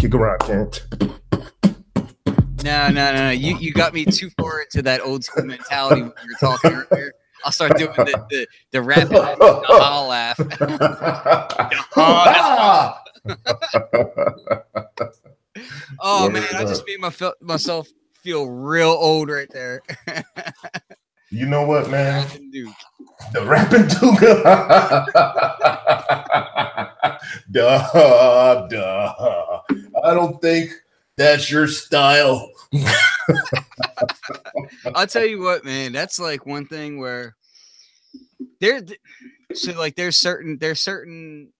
kick around, Ken. No. You got me too far into that old school mentality when you were talking earlier. I'll start doing the rapid laugh. Oh man, I just made myself feel real old right there. You know what, man? The rapping Duke. Duh. I don't think that's your style. I'll tell you what, man. That's like one thing where there's certain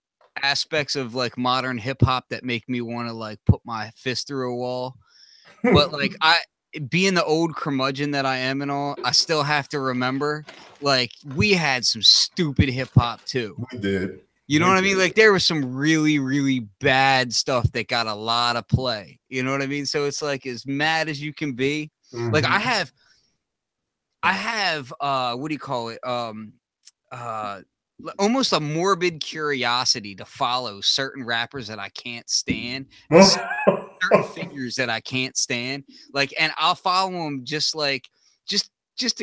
aspects of like modern hip hop that make me want to like put my fist through a wall. But like being the old curmudgeon that I am and all, I still have to remember like we had some stupid hip hop too. We did. You know what I mean? Like there was some really, really bad stuff that got a lot of play. You know what I mean? So it's like as mad as you can be. Like I have what do you call it? Almost a morbid curiosity to follow certain rappers that I can't stand. Certain figures that I can't stand. Like, and I'll follow them just to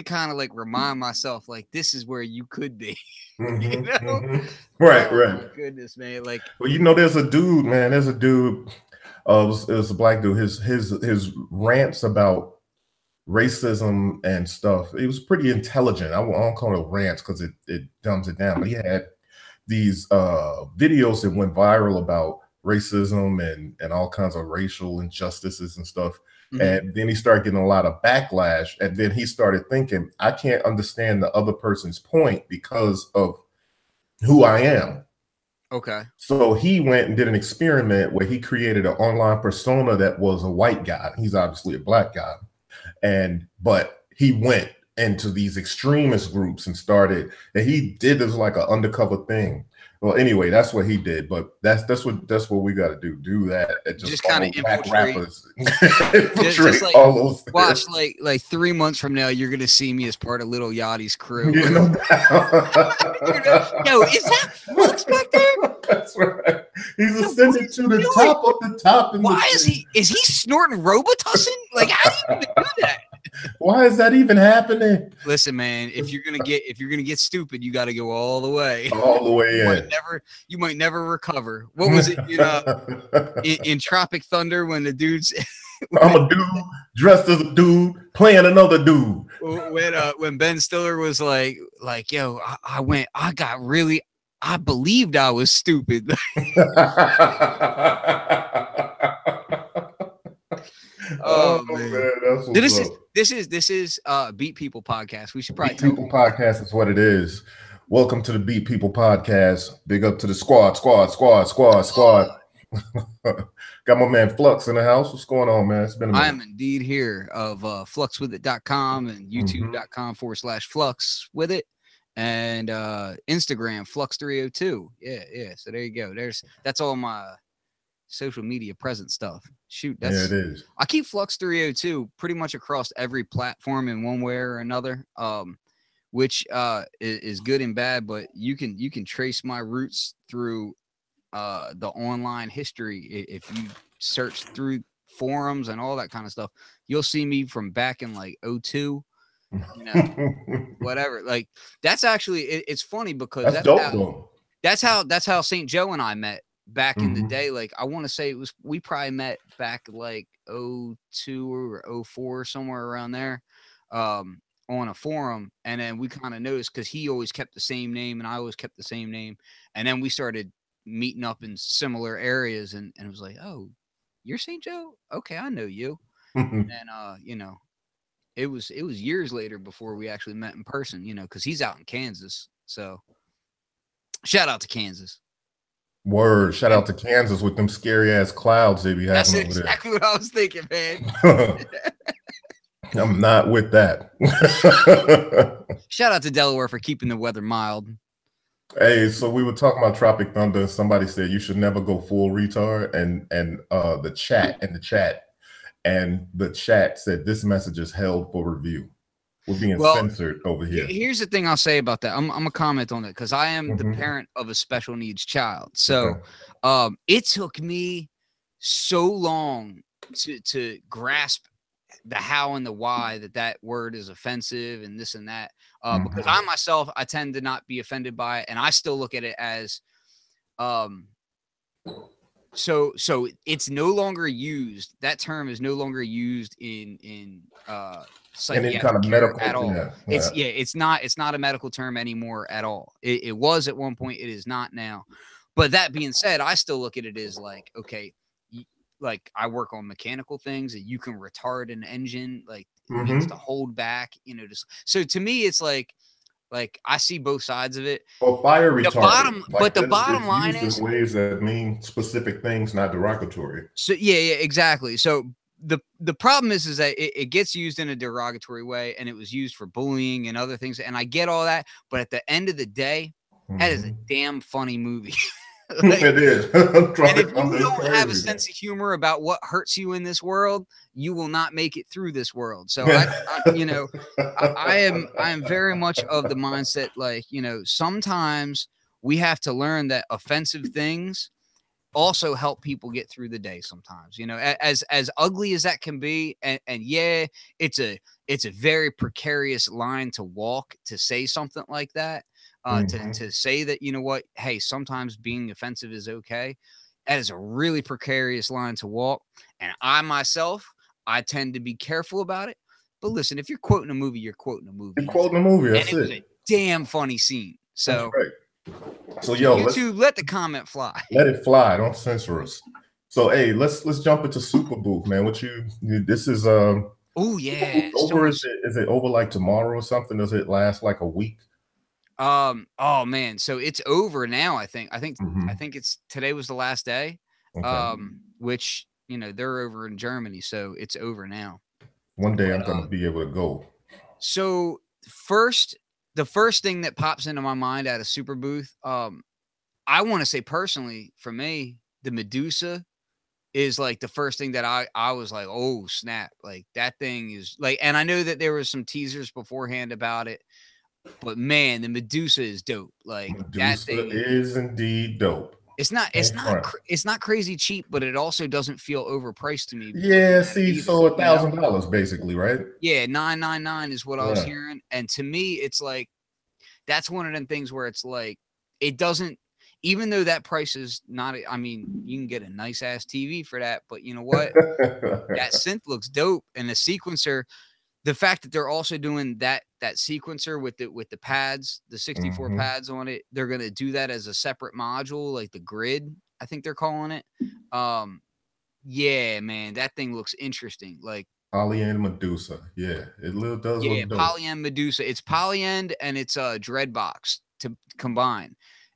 kind of like remind myself, like, this is where you could be. You know? Right. My goodness, man. Like, well, you know, there's a dude, man. There's a dude. It was a black dude. His rants about racism and stuff. It was pretty intelligent. I don't call it rants because it dumbs it down. But he had these videos that went viral about racism and all kinds of racial injustices and stuff. And then he started getting a lot of backlash. And then he started thinking, I can't understand the other person's point because of who I am. Okay. So he went and did an experiment where he created an online persona that was a white guy. He's obviously a black guy. But he went into these extremist groups and he did this like an undercover thing. Well, anyway, that's what he did, but that's what we got to do. Do that. And just kind of infiltrate rappers. just like, all those watch like 3 months from now, you're gonna see me as part of Lil Yachty's crew. You know? Yo, is that Flux back there? That's right. He's ascended to the top of the top. Why is he snorting Robitussin? Like, how do you even do that? Why is that even happening? Listen, man, if you're gonna get stupid, you got to go all the way. All the way in. You might never recover. What was it in Tropic Thunder when the dudes? I'm a dude dressed as a dude playing another dude. When Ben Stiller was like, yo, I believed I was stupid. Oh man, this is Beat People podcast. We should probably Beat People podcast is what it is. Welcome to the Beat People podcast. Big up to the squad. Got my man Flux in the house. What's going on, man? It's been a minute. I am indeed here of fluxwithit.com and youtube.com/flux with it and Instagram flux302. Yeah. So there you go. That's all my social media present stuff. Shoot, it is. I keep Flux 302 pretty much across every platform in one way or another, which is good and bad. But you can trace my roots through the online history. If you search through forums and all that kind of stuff, you'll see me from back in like 2002. You know, whatever. Like that's actually it's funny because that's how St. Joe and I met. Back in the day, like I want to say we probably met back like 2002 or 2004, somewhere around there, on a forum. And then we kind of noticed because he always kept the same name and I always kept the same name. And then we started meeting up in similar areas and it was like, oh, you're St. Joe? Okay, I know you. And it was years later before we actually met in person, because he's out in Kansas. So shout out to Kansas. Word. Shout out to Kansas with them scary ass clouds they be having over there. That's exactly what I was thinking, man. I'm not with that. Shout out to Delaware for keeping the weather mild. Hey, so we were talking about Tropic Thunder and somebody said you should never go full retard and the chat said this message is held for review. We're being censored over here. Here's the thing I'll say about that. I'm gonna comment on it because I am the parent of a special needs child. So it took me so long to grasp the how and the why that word is offensive and this and that. Because I myself, I tend to not be offended by it, and I still look at it as, so it's no longer used. That term is no longer used in Any psychiatric kind of care medical, at all. yeah. It's not a medical term anymore at all. It was at one point. It is not now. But that being said, I still look at it as like, okay, like I work on mechanical things that you can retard an engine, like it means to hold back, just so to me it's like I see both sides of it. Or fire retardant. But the It's bottom line used in is, ways that mean specific things, not derogatory. so yeah, exactly. So the problem is that it gets used in a derogatory way, and it was used for bullying and other things, and I get all that, but at the end of the day, that is a damn funny movie. Like, it is. And if you don't have a sense of humor about what hurts you in this world, you will not make it through this world. So I am very much of the mindset, like, sometimes we have to learn that offensive things also help people get through the day sometimes, as ugly as that can be. And yeah, it's a very precarious line to walk, to say something like that. To say that, what, hey, sometimes being offensive is okay. That is a really precarious line to walk. And I myself, I tend to be careful about it. But listen, if you're quoting a movie, you're quoting a movie. You're quoting a movie. That's and it was a damn funny scene. So, so yo, YouTube, let the comment fly. Let it fly. Don't censor us. So hey, let's jump into SuperBooth, man. This is oh yeah. Over is it over like tomorrow or something? Does it last like a week? Oh man, so it's over now. I think it's today was the last day. Okay. Which they're over in Germany, so it's over now. One day I'm gonna be able to go. So the first thing that pops into my mind out of SuperBooth, I want to say personally, for me, the Medusa is like the first thing that I was like, oh snap, like that thing is like, and I know that there was some teasers beforehand about it. But man, the Medusa is dope. Like Medusa that thing is indeed dope. It's not crazy cheap, but it also doesn't feel overpriced to me. Yeah, see, so $1,000 basically, right? Yeah, $999 is what I was hearing, and to me, it's like that's one of them things where it's like it doesn't. Even though that price is not, I mean, you can get a nice ass TV for that, but you know what? That synth looks dope, and the sequencer. The fact that they're also doing that sequencer with the pads, the 64 pads on it, they're gonna do that as a separate module, like the grid, I think they're calling it. Yeah, man, that thing looks interesting. Like Polyend Medusa, yeah, it does look dope. Polyend Medusa. It's Polyend and it's Dreadbox to combine.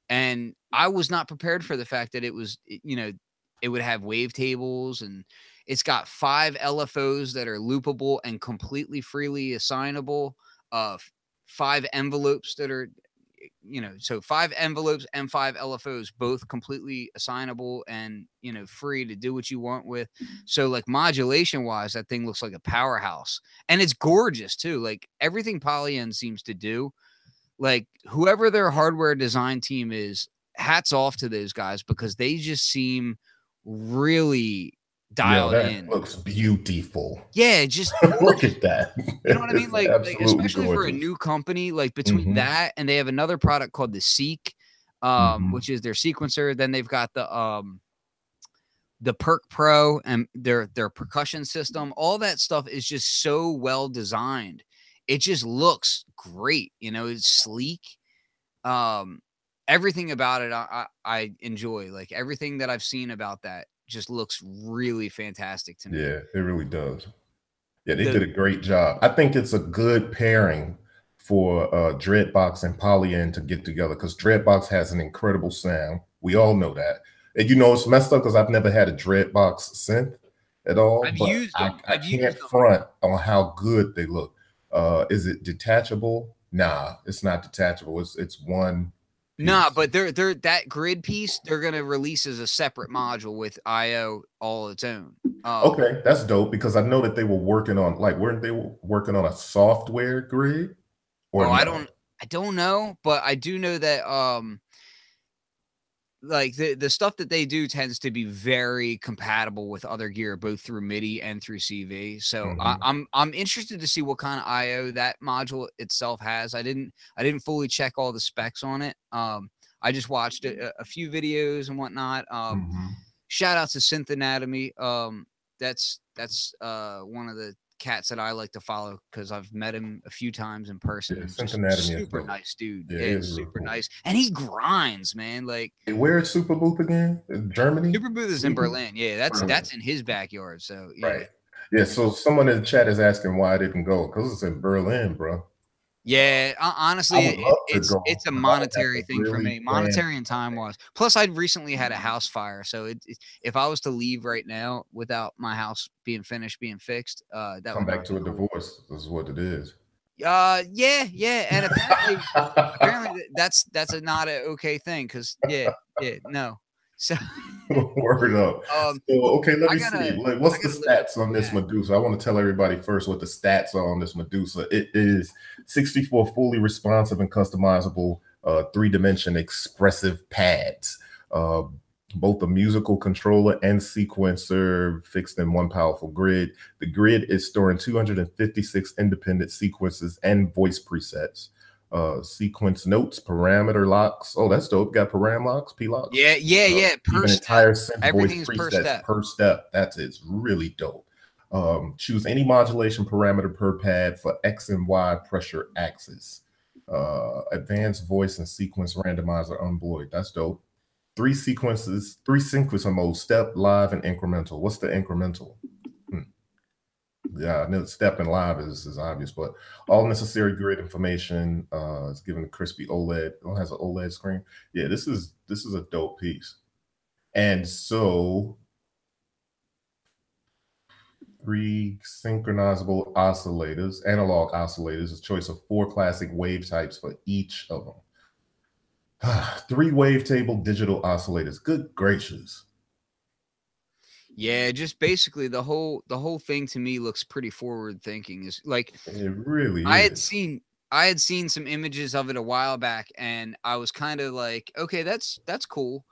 And I was not prepared for the fact that it was, it would have wavetables, and it's got 5 LFOs that are loopable and completely freely assignable. 5 envelopes that are, so 5 envelopes and 5 LFOs, both completely assignable and, free to do what you want with. So like modulation wise, that thing looks like a powerhouse, and it's gorgeous too. Like everything Polyend seems to do, like whoever their hardware design team is, hats off to those guys, because they just seem really dialed in. Looks beautiful. Yeah, just look at that. You know what I mean? Like especially gorgeous for a new company, like between that and they have another product called the Seek, which is their sequencer. Then they've got the Perk Pro and their percussion system. All that stuff is just so well designed. It just looks great. It's sleek. Everything about it, I enjoy. Like everything that I've seen about that just looks really fantastic to me. Yeah, it really does. Yeah, they did a great job. I think it's a good pairing for Dreadbox and Polyend to get together, because Dreadbox has an incredible sound. We all know that. And it's messed up because I've never had a Dreadbox synth at all. I can't front on how good they look. Is it detachable? Nah, it's not detachable. It's one piece. Nah, but they're that grid piece they're gonna release as a separate module with IO all its own. Okay, that's dope, because I know that they were working on, like, weren't they working on a software grid? Or I don't know, but I do know that like the stuff that they do tends to be very compatible with other gear, both through MIDI and through CV. So I'm interested to see what kind of IO that module itself has. I didn't fully check all the specs on it. I just watched a few videos and whatnot. Shout out to Synth Anatomy. That's one of the cats that I like to follow because I've met him a few times in person. Yeah, And Synth just Anatomy is super dope. nice dude. Yeah, Yeah, it is real super cool. nice. And he grinds, man. Like, where is SuperBooth again? In Germany? SuperBooth is in Berlin. Yeah, that's in his backyard. So yeah. Right. Yeah. So someone in the chat is asking why I didn't go because it's in Berlin, bro. Yeah, I honestly, would love to it's go, a but I would have monetary to thing for really me, plan. monetary and time wise. Plus, I recently had a house fire, so if I was to leave right now without my house being finished, being fixed, that Come would back not to be a cool. divorce. This is what it is. Yeah, and apparently that's not a okay thing because no. So Word up. So, well, okay, let I me see. gotta Like, what's the live up stats to on this that. Medusa? I want to tell everybody first what the stats are on this Medusa. It is 64 fully responsive and customizable 3-dimension expressive pads. Uh, both a musical controller and sequencer fixed in one powerful grid. The grid is storing 256 independent sequences and voice presets. Sequence notes, parameter locks. Oh, that's dope. Got param locks, P locks. Yeah. Per Even step, entire synth voice everything's per presets step. per step. That's it's really dope. Choose any modulation parameter per pad for X and Y pressure axis. Advanced voice and sequence randomizer unvoid. That's dope. Three sequencer modes: step, live, and incremental. What's the incremental? Yeah, I know step and live is obvious, but all necessary grid information is given a crispy OLED. It has an OLED screen. Yeah, this is a dope piece. And so 3 synchronizable oscillators, analog oscillators, a choice of 4 classic wave types for each of them. 3 wavetable digital oscillators. Good gracious. Yeah, just basically the whole thing to me looks pretty forward thinking. Is like It really I had is. seen I had seen some images of it a while back and I was kind of like, okay, that's cool.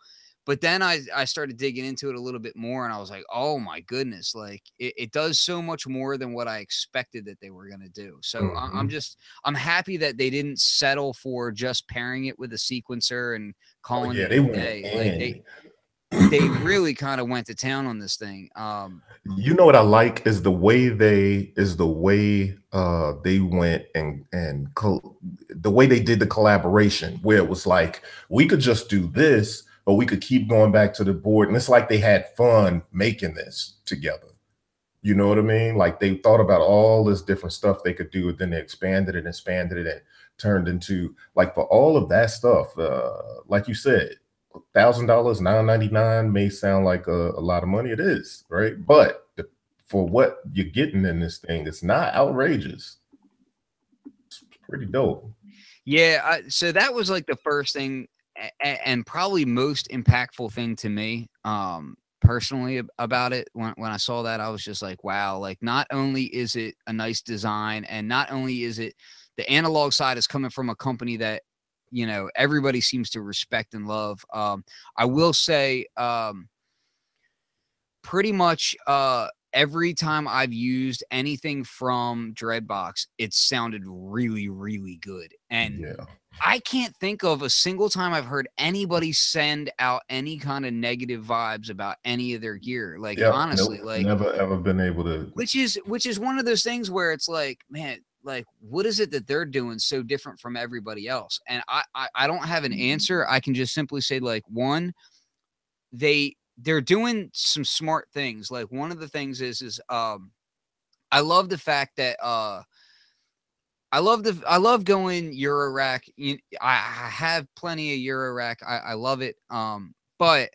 But then I started digging into it a little bit more and I was like, oh my goodness, like it does so much more than what I expected that they were gonna do. So I'm happy that they didn't settle for just pairing it with a sequencer and Oh calling yeah, it they a went day. Like in. they really kind of went to town on this thing. You know what I like is the way they went the way they did the collaboration, where it was like we could just do this, but we could keep going back to the board, and it's like they had fun making this together. You know what I mean? Like they thought about all this different stuff they could do, and then they expanded it and turned into like for all of that stuff. Like you said, $1,000, $999 may sound like a lot of money. It is, right? But for what you're getting in this thing, it's not outrageous. It's pretty dope. Yeah, so that was like the first thing and probably most impactful thing to me personally about it when I saw that. I was just like, wow, like not only is it a nice design and not only is it the analog side is coming from a company that everybody seems to respect and love. I will say pretty much every time I've used anything from Dreadbox, it sounded really, really good. And Yeah. I can't think of a single time I've heard anybody send out any kind of negative vibes about any of their gear. Like Yep. honestly, Nope. like Never ever been able to. which is one of those things where it's like, man, like what is it that they're doing so different from everybody else? And I don't have an answer. I can just simply say like one, they're doing some smart things. Like one of the things is I love the fact that I love going Eurorack. I have plenty of Eurorack. I love it. But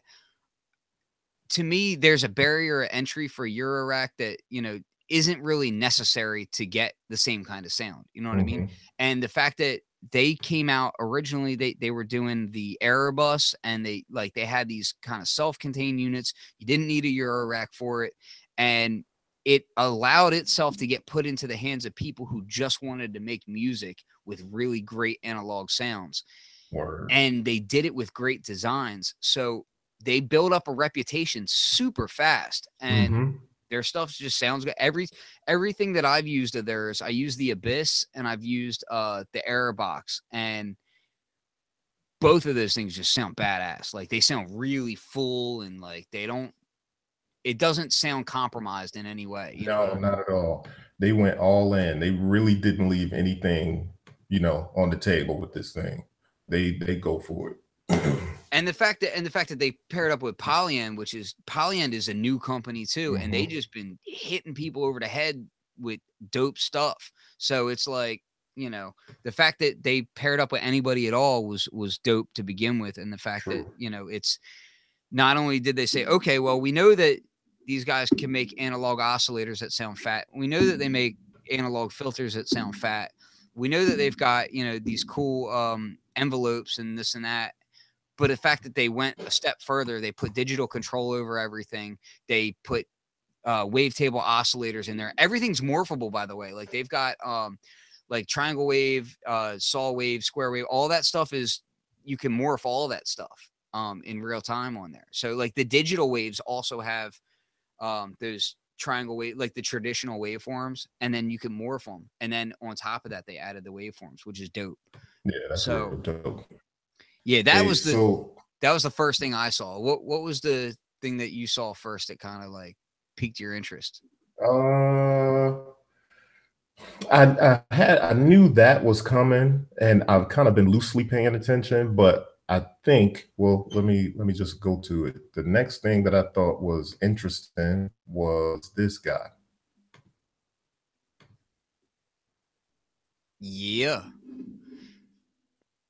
to me, there's a barrier of entry for Eurorack that isn't really necessary to get the same kind of sound. You know what I mean? And the fact that they came out originally, they were doing the error bus, and they had these kind of self-contained units. You didn't need a Eurorack for it, and it allowed itself to get put into the hands of people who just wanted to make music with really great analog sounds. Word. and they did it with great designs. So they built up a reputation super fast, and their stuff just sounds good. Everything that I've used of theirs, I use the Abyss and I've used the Airbox, and both of those things just sound badass. Like they sound really full, and like it doesn't sound compromised in any way. You know what I No, mean? not at all. They went all in. They really didn't leave anything, on the table with this thing. They go for it. And the fact that they paired up with Polyend, which is Polyend is a new company too, and they just been hitting people over the head with dope stuff. So it's like, the fact that they paired up with anybody at all was dope to begin with, and the fact that, True. it's not only did they say, okay, well, we know that these guys can make analog oscillators that sound fat. We know that they make analog filters that sound fat. We know that they've got, these cool envelopes and this and that. But the fact that they went a step further, they put digital control over everything. They put wavetable oscillators in there. Everything's morphable, by the way. Like they've got like triangle wave, saw wave, square wave. All that stuff you can morph all that stuff in real time on there. So like the digital waves also have those triangle wave, like the traditional waveforms, and then you can morph them. And then on top of that, they added the waveforms, which is dope. Yeah, that's real dope. Yeah, that was the first thing I saw. What was the thing that you saw first that kind of like piqued your interest? I knew that was coming, and I've kind of been loosely paying attention, but I think, well, let me just go to it. The next thing that I thought was interesting was this guy. Yeah.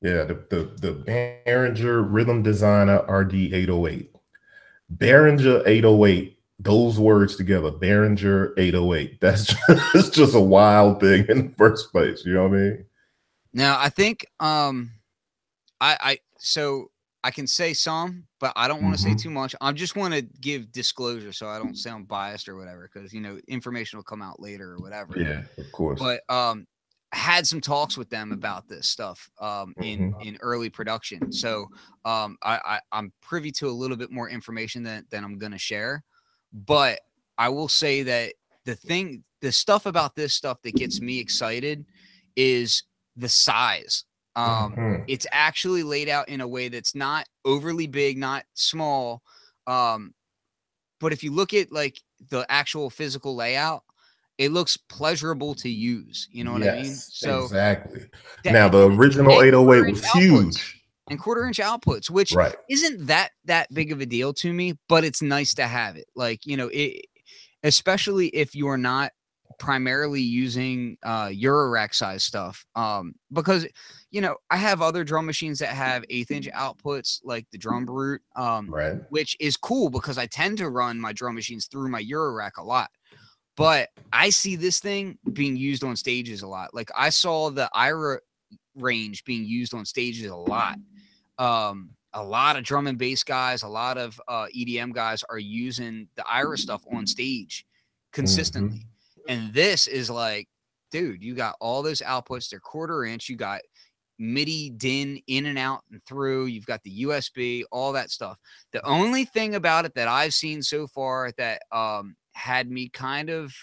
Yeah, the Behringer Rhythm Designer RD808. Behringer 808, those words together, Behringer 808. That's just a wild thing in the first place. You know what I mean? Now I think so I can say some, but I don't want to say too much. I just want to give disclosure so I don't sound biased or whatever, because information will come out later or whatever. Yeah, of course. But I had some talks with them about this stuff in early production. So I'm privy to a little bit more information than I'm going to share. But I will say that the stuff about this stuff that gets me excited is the size. It's actually laid out in a way that's not overly big, not small. But if you look at like the actual physical layout, it looks pleasurable to use. You know what I mean? So exactly. Now the original 808 was huge. And 1/4-inch outputs, which isn't that big of a deal to me, but it's nice to have it. Like, especially if you're not primarily using Eurorack size stuff. Because I have other drum machines that have 1/8-inch outputs, like the Drum Brute, which is cool because I tend to run my drum machines through my Eurorack a lot. But I see this thing being used on stages a lot. Like I saw the IRA range being used on stages a lot. A lot of drum and bass guys, a lot of EDM guys are using the IRA stuff on stage consistently. And this is like, dude, you got all those outputs. They're 1/4-inch. You got MIDI DIN in and out and through. You've got the USB, all that stuff. The only thing about it that I've seen so far that had me kind of,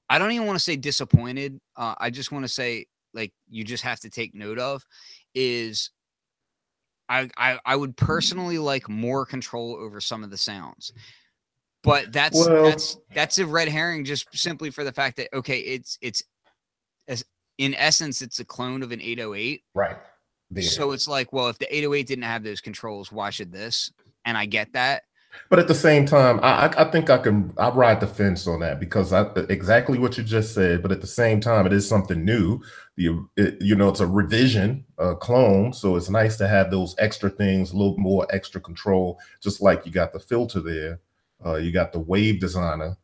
I don't even want to say disappointed. I just want to say, like, you just have to take note of is I would personally like more control over some of the sounds. But that's a red herring, just simply for the fact that, okay, it's in essence, it's a clone of an 808. Right. So it's like, well, if the 808 didn't have those controls, why should this? And I get that. But at the same time, I think I ride the fence on that, because exactly what you just said. But at the same time, it is something new. It's a revision, a clone. So it's nice to have those extra things, a little more extra control, just like you got the filter there. You got the wave designer.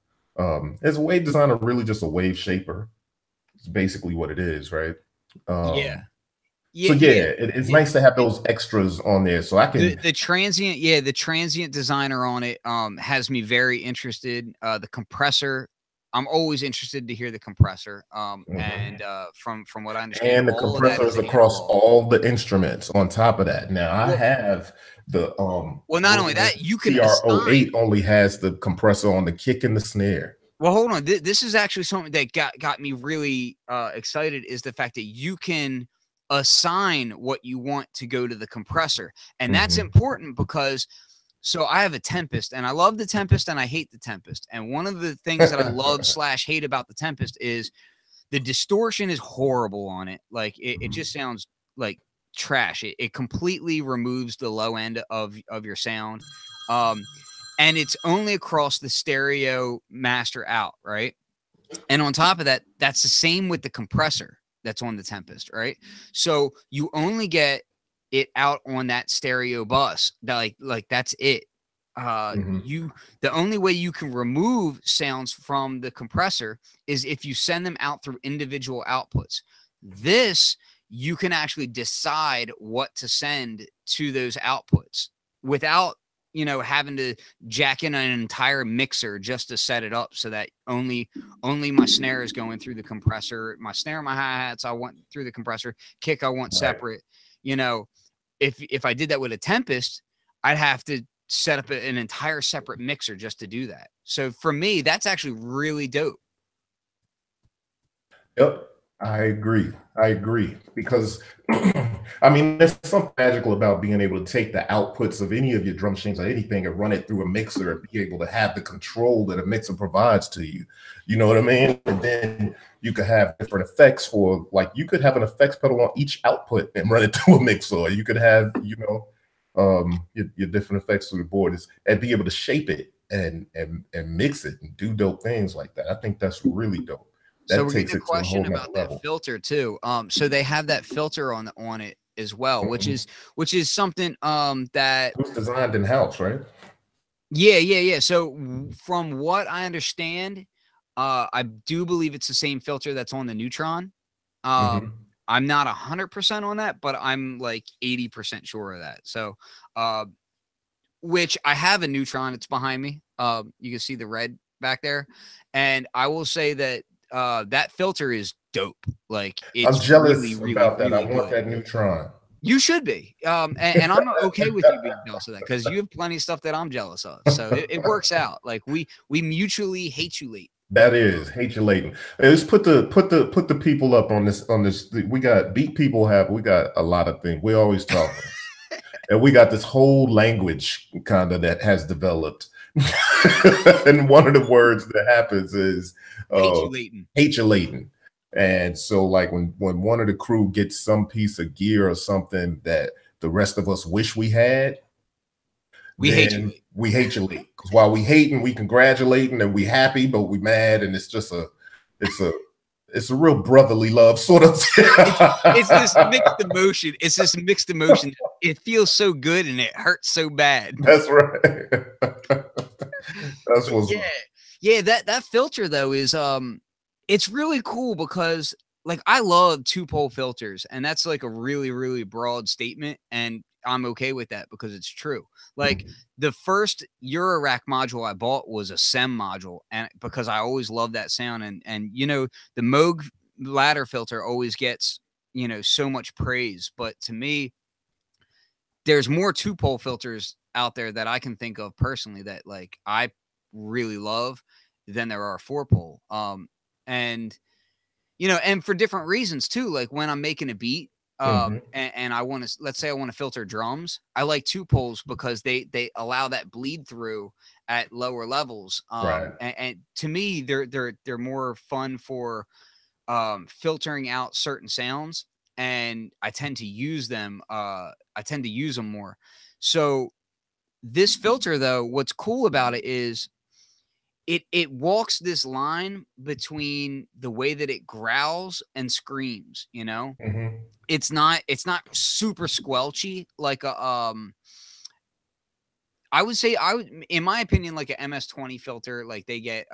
Is a wave designer really just a wave shaper? It's basically what it is, right? It's nice to have those extras on there, so I can the transient designer on it has me very interested. The compressor I'm always interested to hear the compressor. And from what I understand, And the all of that compressor is is across analog. all the instruments on top of that. Now I Well, have the well, not only Roland that, you can assign. TR-08 only has the compressor on the kick and the snare. Well, hold on. This is actually something that got me really excited, is the fact that you can assign what you want to go to the compressor. And that's important because, so I have a Tempest, and I love the Tempest and I hate the Tempest. And one of the things that I love / hate about the Tempest is the distortion is horrible on it. Like it just sounds like trash. It completely removes the low end of your sound. And it's only across the stereo master out, right? And on top of that, that's the same with the compressor that's on the Tempest, right? So you only get it out on that stereo bus. Like that's it. The only way you can remove sounds from the compressor is if you send them out through individual outputs. This, you can actually decide what to send to those outputs without, having to jack in an entire mixer just to set it up so that only my snare is going through the compressor. My snare, my hi-hats, I want through the compressor. Kick, I want separate. If I did that with a Tempest, I'd have to set up an entire separate mixer just to do that. So for me, that's actually really dope. Yep, I agree because I mean, there's something magical about being able to take the outputs of any of your drum machines or anything and run it through a mixer and be able to have the control that a mixer provides to you. You know what I mean? And then you could have different effects for, like, you could have an effects pedal on each output and run it through a mixer. Or you could have, your different effects through the board and be able to shape it and mix it and do dope things like that. I think that's really dope. So That we're takes getting a it to a question whole nother about that level. filter too. So they have that filter on it as well, which is something that it was designed in house, right? Yeah. So from what I understand, I do believe it's the same filter that's on the Neutron. I'm not 100% on that, but I'm like 80% sure of that. So, which I have a Neutron. It's behind me. You can see the red back there, and I will say that that filter is dope. Like I'm it's really, jealous really, about that. I really want good. that Neutron. You should be. And I'm okay with you being jealous of that because you have plenty of stuff that I'm jealous of. So it works out. Like we mutually hate you late. That is hate you latent. Let's put the people up on this. We got we got a lot of things. We always talking. And we got this whole language kind of that has developed. And one of the words that happens is hate you latent. And so, like, when one of the crew gets some piece of gear or something that the rest of us wish we had, we hate you late. We hate you late. Because while we hating, we congratulating and we happy, but we mad, and it's a real brotherly love sort of. It's this mixed emotion. It's this mixed emotion. It feels so good and it hurts so bad. That's right. That's what's yeah. That filter though is it's really cool because, like, I love 2-pole filters, and that's like a really, really broad statement, and I'm okay with that because it's true. Like the first Eurorack module I bought was a SEM module, and because I always love that sound, and the Moog ladder filter always gets so much praise, but to me, there's more 2-pole filters out there that I can think of personally that, like, I really love than there are 4-pole. And and for different reasons too. Like when I'm making a beat, and I want to, let's say I want to filter drums, I like 2-poles because they allow that bleed through at lower levels. right. And to me, they're more fun for filtering out certain sounds, and I tend to use them. I tend to use them more. So this filter, though, what's cool about it is it walks this line between the way that it growls and screams. It's not super squelchy like a I would say, in my opinion, like a MS-20 filter, like they get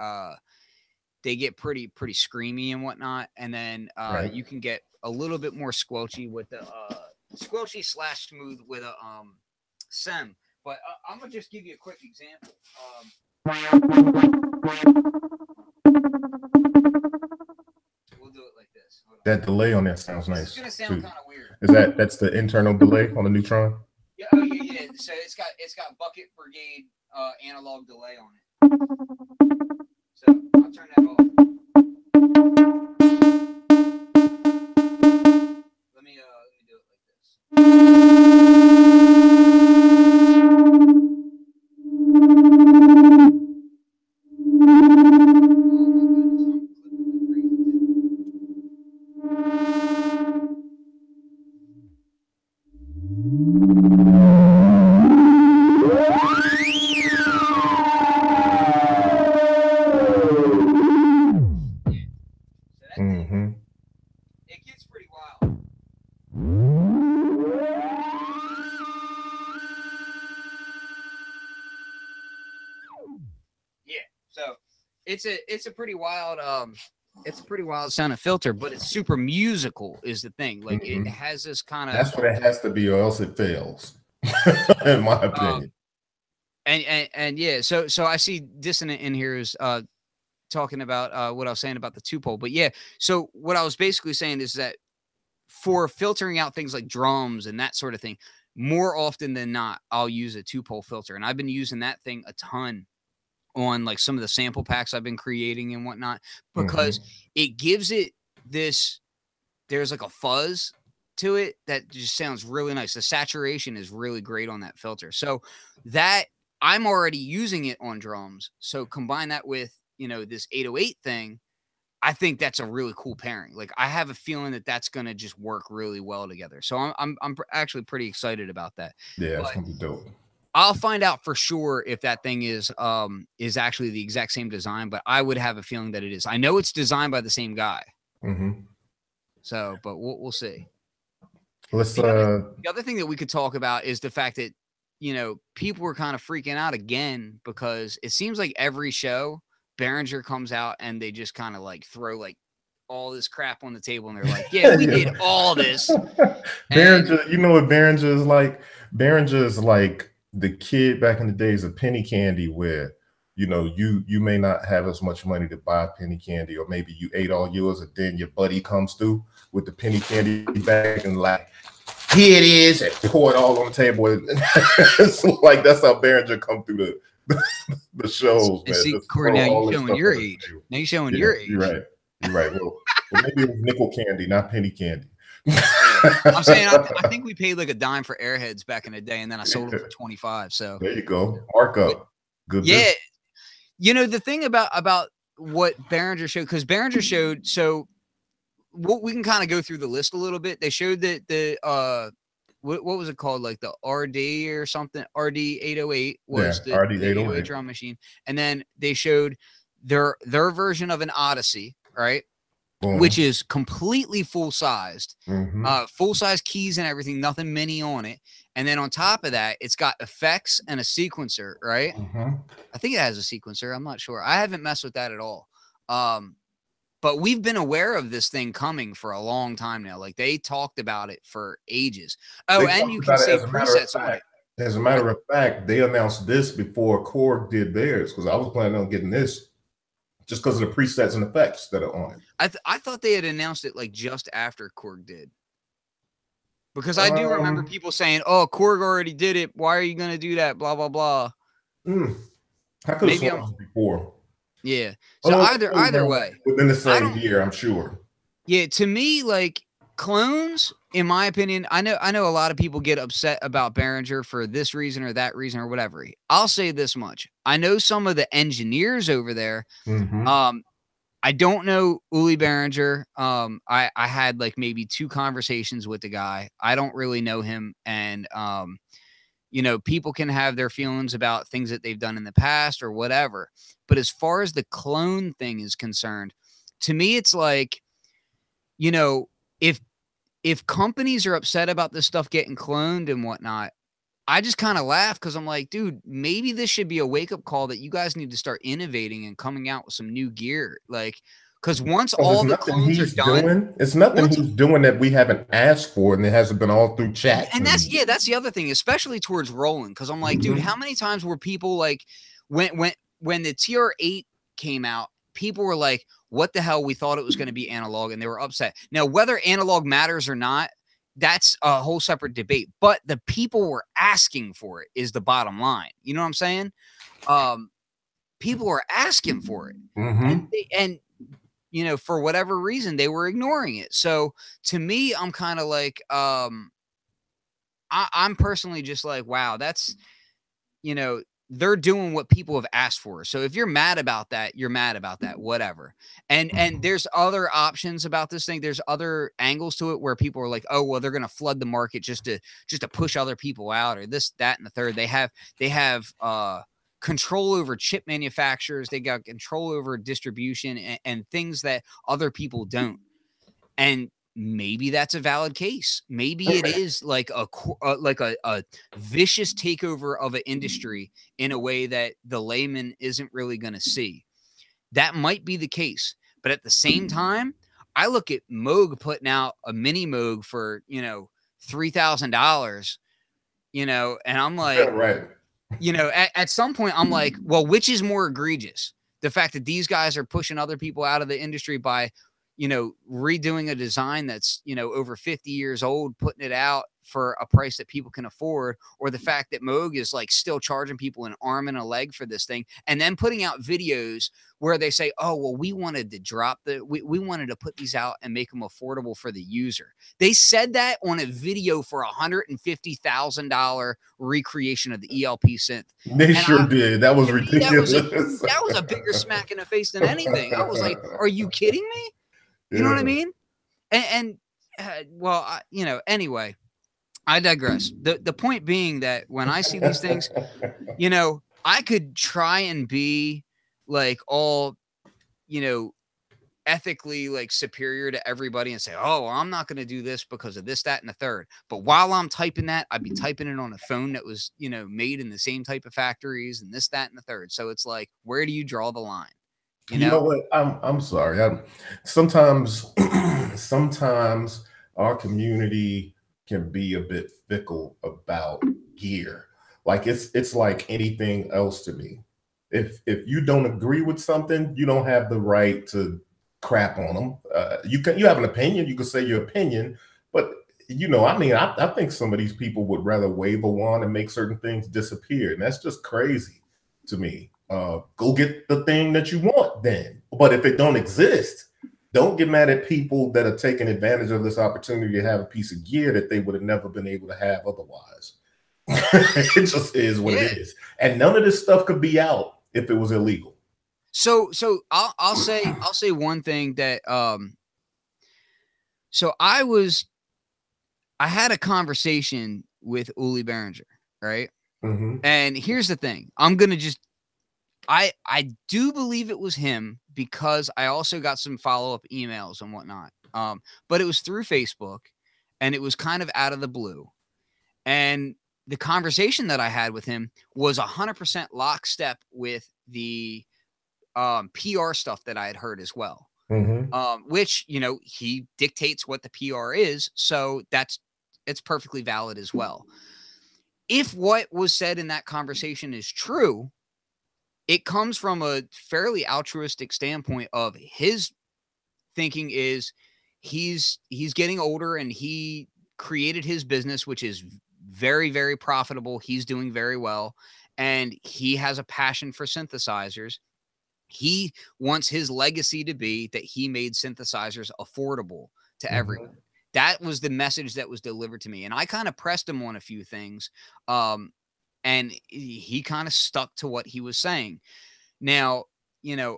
pretty screamy and whatnot, and then Right. you can get a little bit more squelchy with the squelchy / smooth with a SEM. But I'm gonna just give you a quick example. this. Hold on. That delay on there sounds This nice. is gonna sound too. kind of weird. That's the internal delay on the Neutron? Yeah, oh yeah. So it's got Bucket Brigade analog delay on it. So I'll turn that off. Let me do it like this. It gets pretty wild. Yeah, so it's a pretty wild sounding filter, but it's super musical is the thing. Like it has this kind of, that's what it has to be, or else it fails, in my opinion. And yeah, so I see Dissonant in here is talking about what I was saying about the 2-pole. But yeah, so what I was basically saying is that for filtering out things like drums and that sort of thing, more often than not, I'll use a 2-pole filter. And I've been using that thing a ton on like some of the sample packs I've been creating and whatnot, because it gives it this, there's like a fuzz to it that just sounds really nice. The saturation is really great on that filter. So that I'm already using it on drums. So combine that with, you know, this 808 thing, I think that's a really cool pairing. Like I have a feeling that that's going to just work really well together. So I'm actually pretty excited about that. Yeah, it's going to be dope. I'll find out for sure if that thing is actually the exact same design, but I would have a feeling that it is. I know it's designed by the same guy. So, but we'll see. Let's the other thing that we could talk about is the fact that, you know, people were kind of freaking out again because it seems like every show Behringer comes out and they just kind of like throw like all this crap on the table and they're like, yeah, we did all this. Behringer, you know what Behringer is like? Behringer is like the kid back in the days of penny candy, where, you know, you may not have as much money to buy penny candy, or maybe you ate all yours and then your buddy comes through with the penny candy bag and like, here it is, and pour it all on the table. It's like that's how Behringer come through the shows, man. See, Corey, now you're showing your age. Now you're showing your age. You're right. You're right. Well, maybe it was nickel candy, not penny candy. I'm saying I think we paid like a dime for Airheads back in the day, and then I sold it for 25. So there you go, markup. Good. Yeah, business. You know the thing about what Behringer showed, because Behringer showed, so what we can kind of go through the list a little bit. They showed that the what was it called, like the RD or something, RD 808 was the RD 808 drum machine, and then they showed their version of an Odyssey, right? Which is completely full-sized, full-size keys and everything, nothing mini on it. And then on top of that, it's got effects and a sequencer, right? I think it has a sequencer. I'm not sure. I haven't messed with that at all. But we've been aware of this thing coming for a long time now. Like they talked about it for ages. Oh, and you can save presets on it. As a matter of fact, they announced this before Korg did theirs, because I was planning on getting this just because of the presets and effects that are on it. I thought they had announced it like just after Korg did. Because I do remember people saying, "Oh, Korg already did it. Why are you going to do that? Blah, blah, blah." I could have sworn before. Yeah. So either way. Within the same year, I'm sure. Yeah, to me, like clones, in my opinion, I know a lot of people get upset about Behringer for this reason or that reason or whatever. I'll say this much. I know some of the engineers over there. I don't know Uli Behringer. I had like maybe 2 conversations with the guy. I don't really know him. And, you know, people can have their feelings about things that they've done in the past or whatever. But as far as the clone thing is concerned, to me, it's like, you know, if companies are upset about this stuff getting cloned and whatnot, I just kind of laugh because I'm like, dude, maybe this should be a wake-up call that you guys need to start innovating and coming out with some new gear. Like, because once all the clones are done, it's nothing he's doing that we haven't asked for, and it hasn't been all through chat. And that's the other thing, especially towards Roland, because I'm like, dude, how many times were people like when the TR8 came out people were like, what the hell? We thought it was going to be analog, and they were upset. Now, whether analog matters or not, that's a whole separate debate. But the people were asking for it is the bottom line. You know what I'm saying? People were asking for it. And you know, for whatever reason, they were ignoring it. So to me, I'm kind of like, I'm personally just like, wow, that's, you know, they're doing what people have asked for. So if you're mad about that, you're mad about that, whatever. And there's other options about this thing. There's other angles to it where people are like, oh, well, they're going to flood the market just to push other people out, or this, that, and the third. They have control over chip manufacturers. They got control over distribution and things that other people don't. And maybe that's a valid case. Maybe it is like a vicious takeover of an industry in a way that the layman isn't really going to see. That might be the case. But at the same time, I look at Moog putting out a mini Moog for, you know, $3,000, you know, and I'm like, right. You know, at some point I'm like, well, which is more egregious? The fact that these guys are pushing other people out of the industry by, you know, redoing a design that's, you know, over 50 years old, putting it out for a price that people can afford, or the fact that Moog is like still charging people an arm and a leg for this thing, and then putting out videos where they say, oh, well, we wanted to we wanted to put these out and make them affordable for the user. They said that on a video for $150,000 recreation of the ELP synth. They sure did. That was ridiculous. That was a bigger smack in the face than anything. I was like, are you kidding me? You know what I mean? Well, you know, anyway, I digress. The point being that when I see these things, you know, I could try and be like all, you know, ethically like superior to everybody and say, oh, I'm not going to do this because of this, that, and the third. But while I'm typing that, I'd be typing it on a phone that was, you know, made in the same type of factories and this, that, and the third. So it's like, where do you draw the line? You know what? I'm sorry. Sometimes our community can be a bit fickle about gear. Like it's like anything else to me. If you don't agree with something, you don't have the right to crap on them. You have an opinion. You can say your opinion, but you know, I mean, I think some of these people would rather wave a wand and make certain things disappear, and that's just crazy to me. Go get the thing that you want then. But if it don't exist, don't get mad at people that are taking advantage of this opportunity to have a piece of gear that they would have never been able to have otherwise. It just is what it is. And none of this stuff could be out if it was illegal. So I'll say one thing that so I had a conversation with Uli Behringer, right? And here's the thing. I'm gonna just I do believe it was him because I also got some follow-up emails and whatnot. But it was through Facebook and it was kind of out of the blue. And the conversation that I had with him was 100% lockstep with the PR stuff that I had heard as well. Which, you know, he dictates what the PR is. So it's perfectly valid as well. If what was said in that conversation is true, it comes from a fairly altruistic standpoint of his thinking is he's getting older and he created his business, which is very, very profitable. He's doing very well. And he has a passion for synthesizers. He wants his legacy to be that he made synthesizers affordable to everyone. That was the message that was delivered to me. And I kind of pressed him on a few things. And he kind of stuck to what he was saying. Now, you know,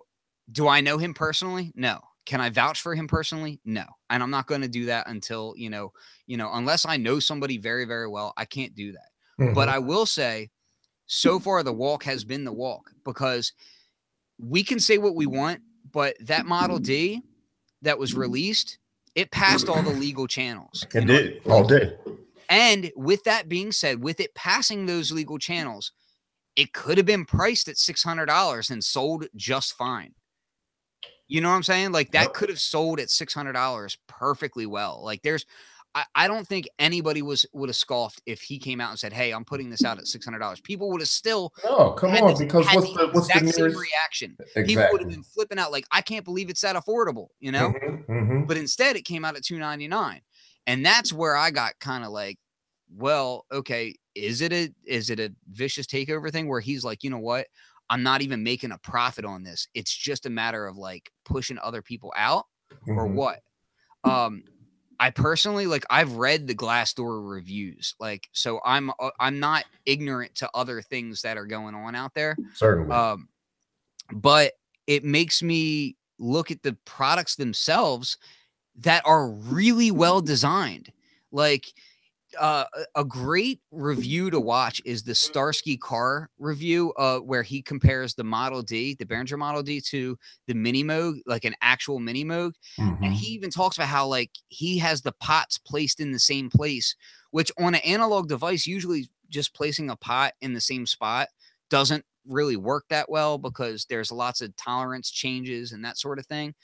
do I know him personally? No. Can I vouch for him personally? No. And I'm not going to do that until, you know, unless I know somebody very, very well, I can't do that. But I will say, so far, the walk has been the walk, because we can say what we want, but that Model D that was released, it passed all the legal channels. It did all day. And with that being said, with it passing those legal channels, it could have been priced at $600 and sold just fine. You know what I'm saying? Like that could have sold at $600 perfectly well. Like I don't think anybody would have scoffed if he came out and said, "Hey, I'm putting this out at $600." People would have still No, come on, because had what's the the exact same nearest? reaction. People would have Exactly. been flipping out like, "I can't believe it's that affordable," you know? But instead, it came out at $299, and that's where I got kind of like, well, okay, is it a vicious takeover thing where he's like, you know what? I'm not even making a profit on this. It's just a matter of like pushing other people out, or what? I personally, like, I've read the Glassdoor reviews, like, so I'm not ignorant to other things that are going on out there. Certainly. But it makes me look at the products themselves that are really well designed. Like, a great review to watch is the Starsky Car review, where he compares the Model D, the Behringer Model D, to the Mini Moog, like an actual Mini Moog. And he even talks about how, like, he has the pots placed in the same place, which on an analog device, usually just placing a pot in the same spot doesn't really work that well because there's lots of tolerance changes and that sort of thing.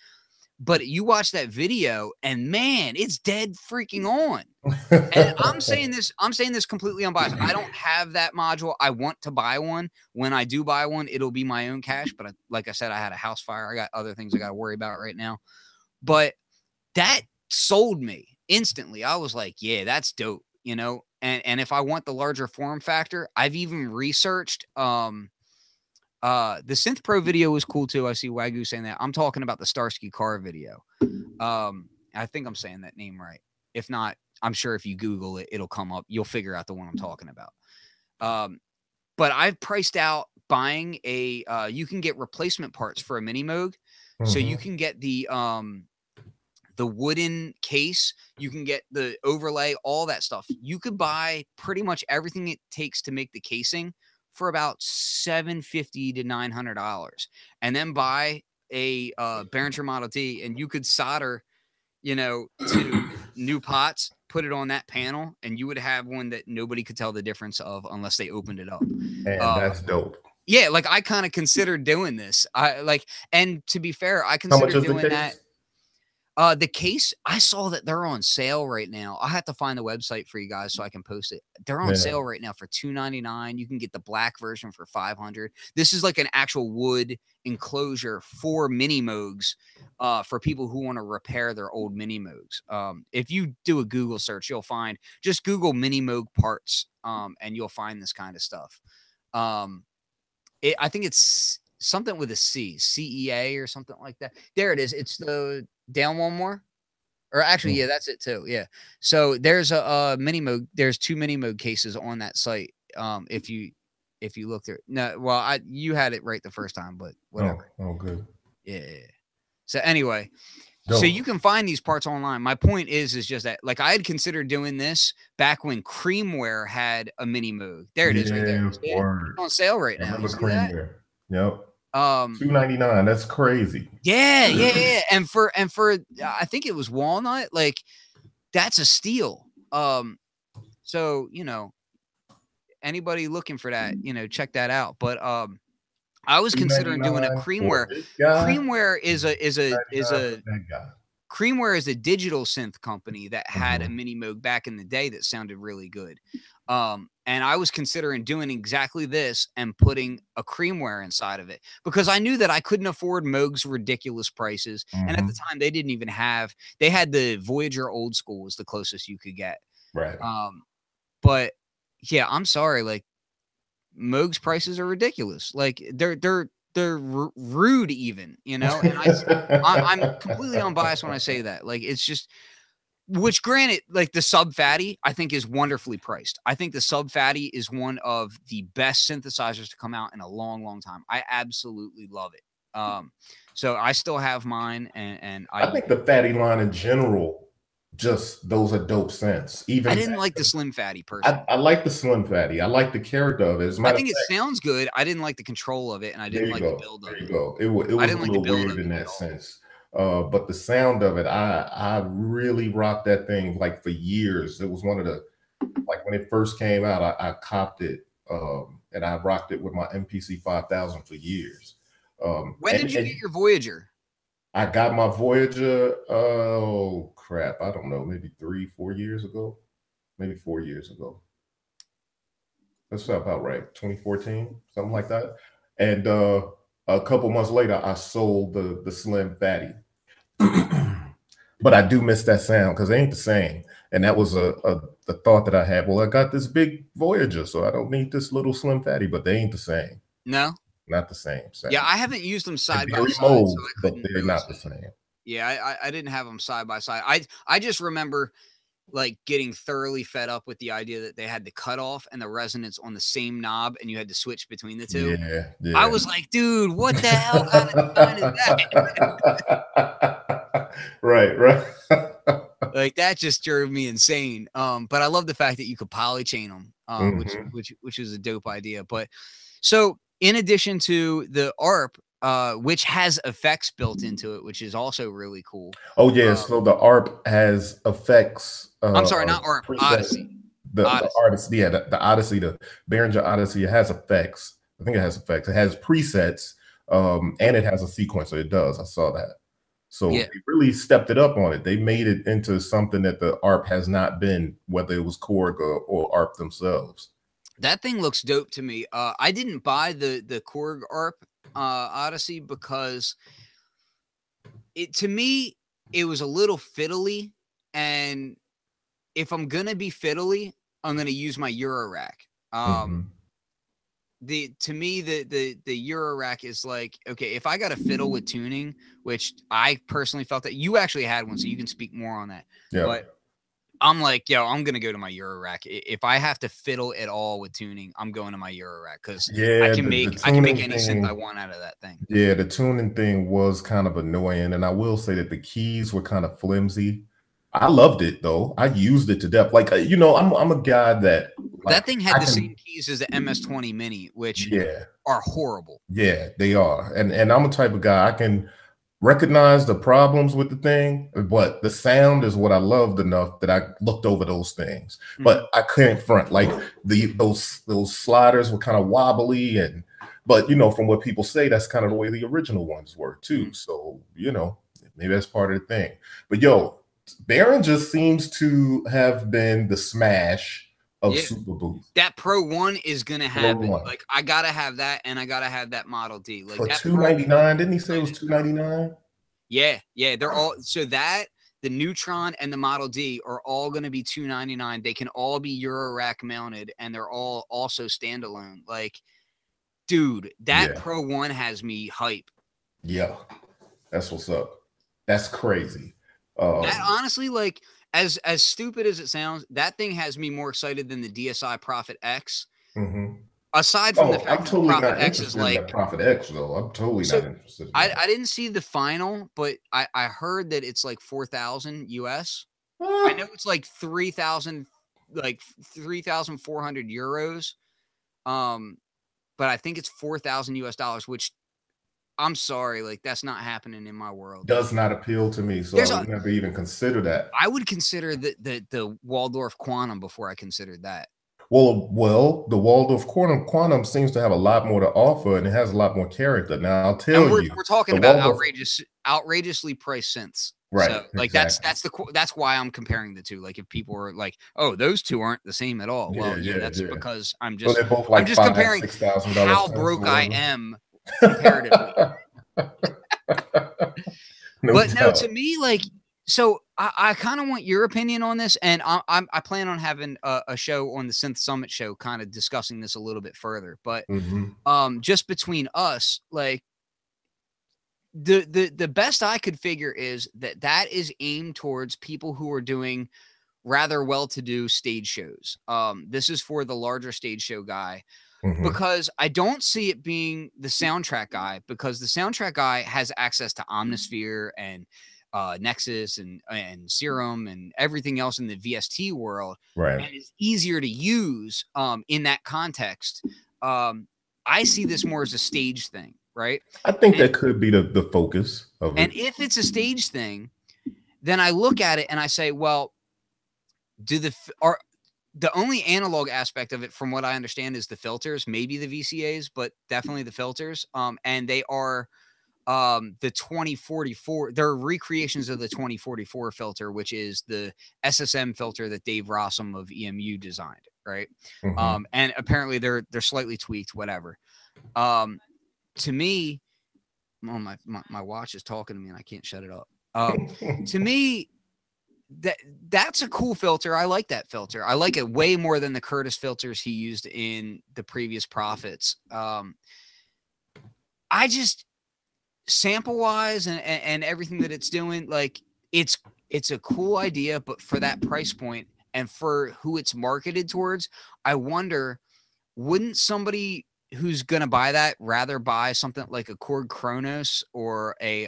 But you watch that video and man, it's dead freaking on. And I'm saying this completely unbiased. I don't have that module. I want to buy one. When I do buy one, it'll be my own cash. But like I said, I had a house fire. I got other things I got to worry about right now. But that sold me instantly. I was like, yeah, that's dope, you know? And if I want the larger form factor, I've even researched the Synth Pro video was cool too. I see Wagyu saying that. I'm talking about the Starsky Car video. I think I'm saying that name right. If not, I'm sure if you Google it, it'll come up. You'll figure out the one I'm talking about. But I've priced out buying a. You can get replacement parts for a Mini Moog, so you can get the wooden case. You can get the overlay, all that stuff. You could buy pretty much everything it takes to make the casing for about $750 to $900, and then buy a Behringer Model D, and you could solder, you know, to new pots, put it on that panel, and you would have one that nobody could tell the difference of unless they opened it up. And that's dope. Yeah, like I kind of considered doing this. And to be fair, I How much considered is the doing case? that. The case, I saw that they're on sale right now. I have to find the website for you guys so I can post it. They're on sale right now for $299. You can get the black version for $500. This is like an actual wood enclosure for Mini Moogs, for people who want to repair their old Mini Moogs. If you do a Google search, you'll find, just Google Mini Moog parts, and you'll find this kind of stuff. I think it's something with a C, CEA or something like that. There it is. It's the down one more, or actually, yeah, that's it too. Yeah. So there's a Mini Moog. There's 2 Mini Moog cases on that site. If you look there, no, well, you had it right the first time, but whatever. Oh, good. Yeah. So anyway, Dope. so you can find these parts online. My point is just that, like, I had considered doing this back when Creamware had a Mini Moog. There it is, right there. It's on sale right now. You see that? Yep. $299. That's crazy. Yeah. And for I think it was walnut. Like, that's a steal. So, you know, anybody looking for that, you know, check that out. But I was considering doing a Creamware. Creamware is a Creamware is a digital synth company that had a Mini Moog back in the day that sounded really good. And I was considering doing exactly this and putting a Creamware inside of it because I knew that I couldn't afford Moog's ridiculous prices. And at the time, they didn't even have, they had the Voyager Old School was the closest you could get. Right. But yeah, I'm sorry. Like, Moog's prices are ridiculous. Like, they're rude even, you know, and I'm completely unbiased when I say that. Like, it's just, which granted, like the Sub Fatty, I think is wonderfully priced. I think the Sub Fatty is one of the best synthesizers to come out in a long, long time. I absolutely love it. So I still have mine, and I think the Fatty line in general, just those are dope synths. Even I didn't like the Slim Fatty personally. I like the Slim Fatty. I like the character of it. I think it sounds good. I didn't like the control of it, and I didn't like the build of it. There you go. It was a little weird in that sense. But the sound of it, I really rocked that thing like for years. It was one of the, like when it first came out, I copped it, and I rocked it with my MPC 5000 for years. When did you get your Voyager? I got my Voyager. Oh crap! I don't know, maybe 3, 4 years ago, maybe 4 years ago. That's about right. 2014, something like that. And a couple months later, I sold the Slim Fatty. But I do miss that sound because it ain't the same. And that was a thought that I had. Well, I got this big Voyager, so I don't need this little Slim Fatty, but they ain't the same. No. Not the same Yeah, sound. I haven't used them They're side by very side, so mold, I but couldn't they're really not the say. same. Yeah, I didn't have them side by side. I just remember like getting thoroughly fed up with the idea that they had the cutoff and the resonance on the same knob, and you had to switch between the two. Yeah, I yeah. was like, dude, what the hell kind of design is that? Right, right. Like that just drove me insane. But I love the fact that you could polychain them, Mm-hmm. which is a dope idea. But so in addition to the ARP, which has effects built into it, which is also really cool. Oh yeah, so the ARP has effects, I'm sorry, not ARP, presets. Odyssey. The Odyssey. artist, yeah, the Odyssey, the Behringer Odyssey, it has effects. I think it has effects. It has presets, and it has a sequencer. It does. I saw that. So Yeah. they really stepped it up on it. They made it into something that the ARP has not been, whether it was Korg or ARP themselves. That thing looks dope to me. I didn't buy the Korg ARP Odyssey because to me it was a little fiddly, and if I'm gonna be fiddly, I'm gonna use my Eurorack. Mm-hmm. To me the Eurorack is like, okay, if I got a fiddle with tuning, which I personally felt that you actually had one, so you can speak more on that. Yeah. But I'm like, yo, I'm gonna go to my Eurorack. If I have to fiddle at all with tuning, I'm going to my Eurorack because Yeah, the I can make tuning any synth I thing. want out of that thing. Yeah, the tuning thing was kind of annoying, and I will say that the keys were kind of flimsy. I loved it though. I used it to death. Like I'm a guy that That like thing I had the same can. keys as the MS-20 Mini, which Yeah, are horrible. yeah, they are. And I'm a type of guy I can recognize the problems with the thing, but the sound is what I loved enough that I looked over those things. Mhm. But I couldn't front like those sliders were kind of wobbly but from what people say, that's kind of the way the original ones were too. Mhm. So, maybe that's part of the thing. But yo, Baron just seems to have been the smash of Yeah. SuperBooth. That Pro 1 is gonna Pro happen. One. Like, I gotta have that, and I gotta have that Model D. Like For that two Pro ninety 1 nine, didn't he is say it was excited about. 299? Yeah, yeah, they're all so that the Neutron and the Model D are all gonna be $299. They can all be Eurorack mounted, and they're all also standalone. Like, dude, that Yeah, Pro 1 has me hype. yeah, that's what's up. That's crazy. That Um, honestly, like, as stupid as it sounds, that thing has me more excited than the DSi Prophet X. mhm. Aside from the Oh, I'm fact that the totally Prophet not X is interested in that like, Prophet X though. I'm totally so not interested in that. I didn't see the final, but I heard that it's like 4,000 US. I Ah, know it's like 3,000, like 3,400 euros. Um, but I think it's 4,000 US dollars, which I'm sorry, like that's not happening in my world. does not appeal to me, so I There's would a never even consider that. I would consider the Waldorf Quantum before I considered that. Well, the Waldorf Quantum seems to have a lot more to offer, and it has a lot more character. Now, I'll And tell you, we're talking the about Waldorf, outrageously priced synths. right? So like Exactly. that's why I'm comparing the two. Like if people are like, "Oh, those two aren't the same at all." Yeah, Well, yeah, yeah, that's yeah. because So they're both I'm like just five, comparing $6,000 how cents or broke I whatever. am comparatively. No But no, to doubt. me, like, so I kind of want your opinion on this, and I plan on having a show on the Synth Summit show, kind of discussing this a little bit further. But Mhm. just between us, like the best I could figure is that is aimed towards people who are doing rather well-to-do stage shows. This is for the larger stage show guy Mhm. because I don't see it being the soundtrack guy because the soundtrack guy has access to Omnisphere and Nexus and Serum and everything else in the VST world, Right. and is easier to use in that context. Um, I see this more as a stage thing, right? I think And that could be the focus of and it. if it's a stage thing, then I look at it and I say, well, are the only analog aspect of it, from what I understand, is the filters, maybe the VCAs, but definitely the filters. And they are the 2044, they're recreations of the 2044 filter, which is the SSM filter that Dave Rossum of EMU designed, right? And apparently they're slightly tweaked, whatever. To me, oh, my watch is talking to me and I can't shut it up. To me, that's a cool filter. I like that filter. I like it way more than the Curtis filters he used in the previous Prophets. I just, sample wise and everything that it's doing, like it's a cool idea, but for that price point and for who it's marketed towards, I wonder, wouldn't somebody who's gonna buy that rather buy something like a Korg Kronos or a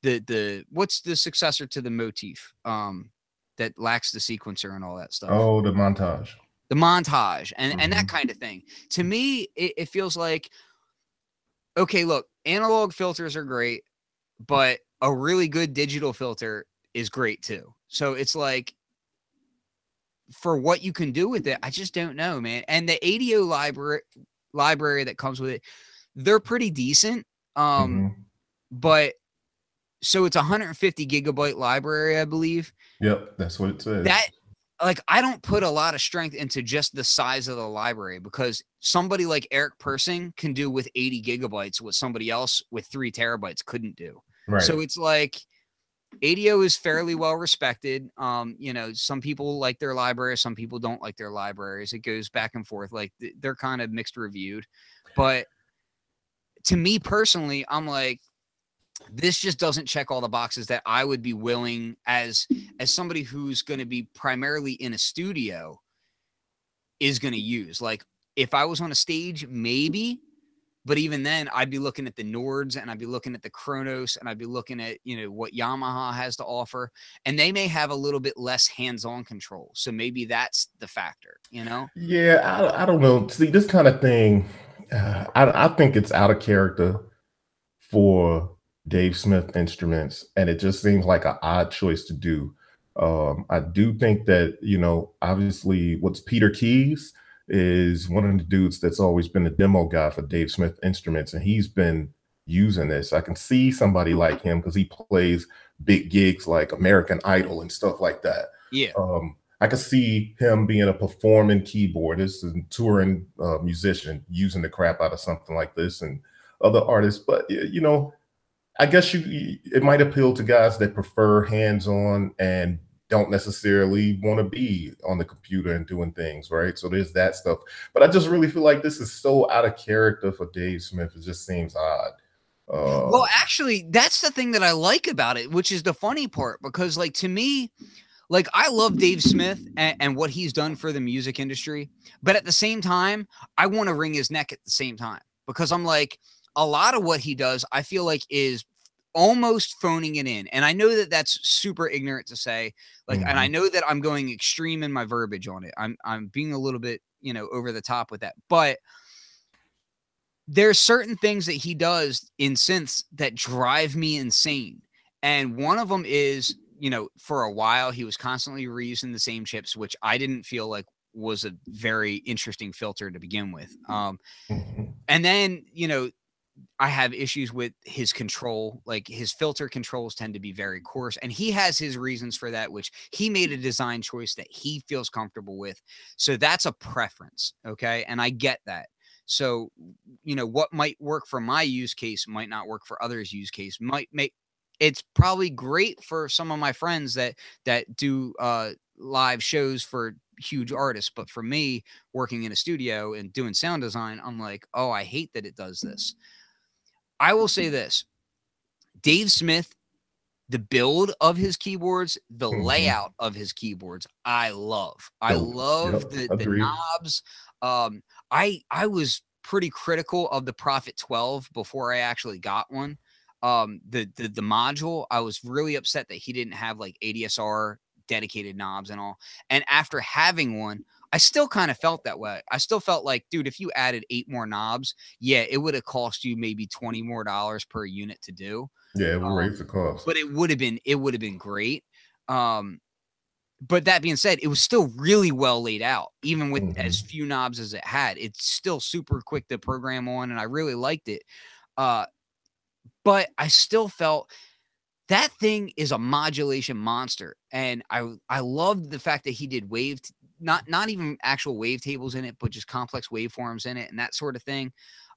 the what's the successor to the Motif that lacks the sequencer and all that stuff? Oh, the Montage. The Montage and that kind of thing. To me, it feels like, okay, look, analog filters are great, but a really good digital filter is great too. So it's like, for what you can do with it, I just don't know, man. And the ADO library that comes with it, they're pretty decent. But so it's 150 gigabyte library, I believe. Yep, that's what it says. That, like, I don't put a lot of strength into just the size of the library, because somebody like Eric Persing can do with 80 gigabytes what somebody else with 3 terabytes couldn't do. Right. So it's like, ADO is fairly well respected. You know, some people like their library, some people don't like their libraries. It goes back and forth. Like, they're kind of mixed reviewed. But to me personally, I'm like, this just doesn't check all the boxes that I would be willing, as somebody who's going to be primarily in a studio, is going to use. Like, if I was on a stage, maybe, but even then I'd be looking at the Nords and I'd be looking at the Kronos and I'd be looking at, you know, what Yamaha has to offer, and they may have a little bit less hands-on control. So maybe that's the factor, you know? Yeah, I don't know. See, this kind of thing, I think it's out of character for Dave Smith Instruments, and it just seems like an odd choice to do. I do think that, you know, obviously what's Peter Keys is one of the dudes that's always been the demo guy for Dave Smith Instruments, and he's been using this. I can see somebody like him because he plays big gigs like American Idol and stuff like that. Yeah. I could see him being a performing keyboardist and touring musician using the crap out of something like this, and other artists. But, you know, I guess it might appeal to guys that prefer hands-on and don't necessarily want to be on the computer and doing things, right? So there's that stuff. But I just really feel like this is so out of character for Dave Smith. It just seems odd. Well, actually, that's the thing that I like about it, which is the funny part, because, like, to me, like, I love Dave Smith and what he's done for the music industry, but at the same time, I want to wring his neck at the same time, because I'm like, a lot of what he does, I feel like, is almost phoning it in. And I know that that's super ignorant to say, like, and I know that I'm going extreme in my verbiage on it. I'm being a little bit, you know, over the top with that, but there's certain things that he does in synths that drive me insane. And one of them is, you know, for a while, he was constantly reusing the same chips, which I didn't feel like was a very interesting filter to begin with. And then, you know, I have issues with his control. Like, his filter controls tend to be very coarse, and he has his reasons for that, which he made a design choice that he feels comfortable with. So that's a preference. Okay. And I get that. So, you know, what might work for my use case might not work for others' use case. Might make, it's probably great for some of my friends that do live shows for huge artists, but for me, working in a studio and doing sound design, I'm like, oh, I hate that it does this. I will say this: Dave Smith, the build of his keyboards, the layout of his keyboards, I love. I love the knobs. I was pretty critical of the Prophet 12 before I actually got one. The module, I was really upset that he didn't have like ADSR dedicated knobs and all. And after having one, I still kind of felt that way. I still felt like, dude, if you added 8 more knobs, yeah, it would have cost you maybe $20 more per unit to do. Yeah, it would raise the cost. But it would have been great. But that being said, it was still really well laid out, even with as few knobs as it had. It's still super quick to program on, and I really liked it. but I still felt that thing is a modulation monster. And I loved the fact that he did not even actual wave tables in it, but just complex waveforms in it and that sort of thing.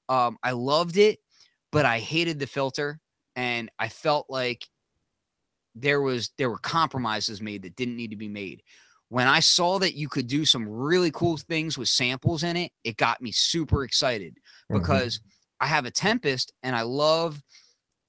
I loved it, but I hated the filter, and I felt like there were compromises made that didn't need to be made. When I saw that you could do some really cool things with samples in it, it got me super excited because I have a Tempest and I love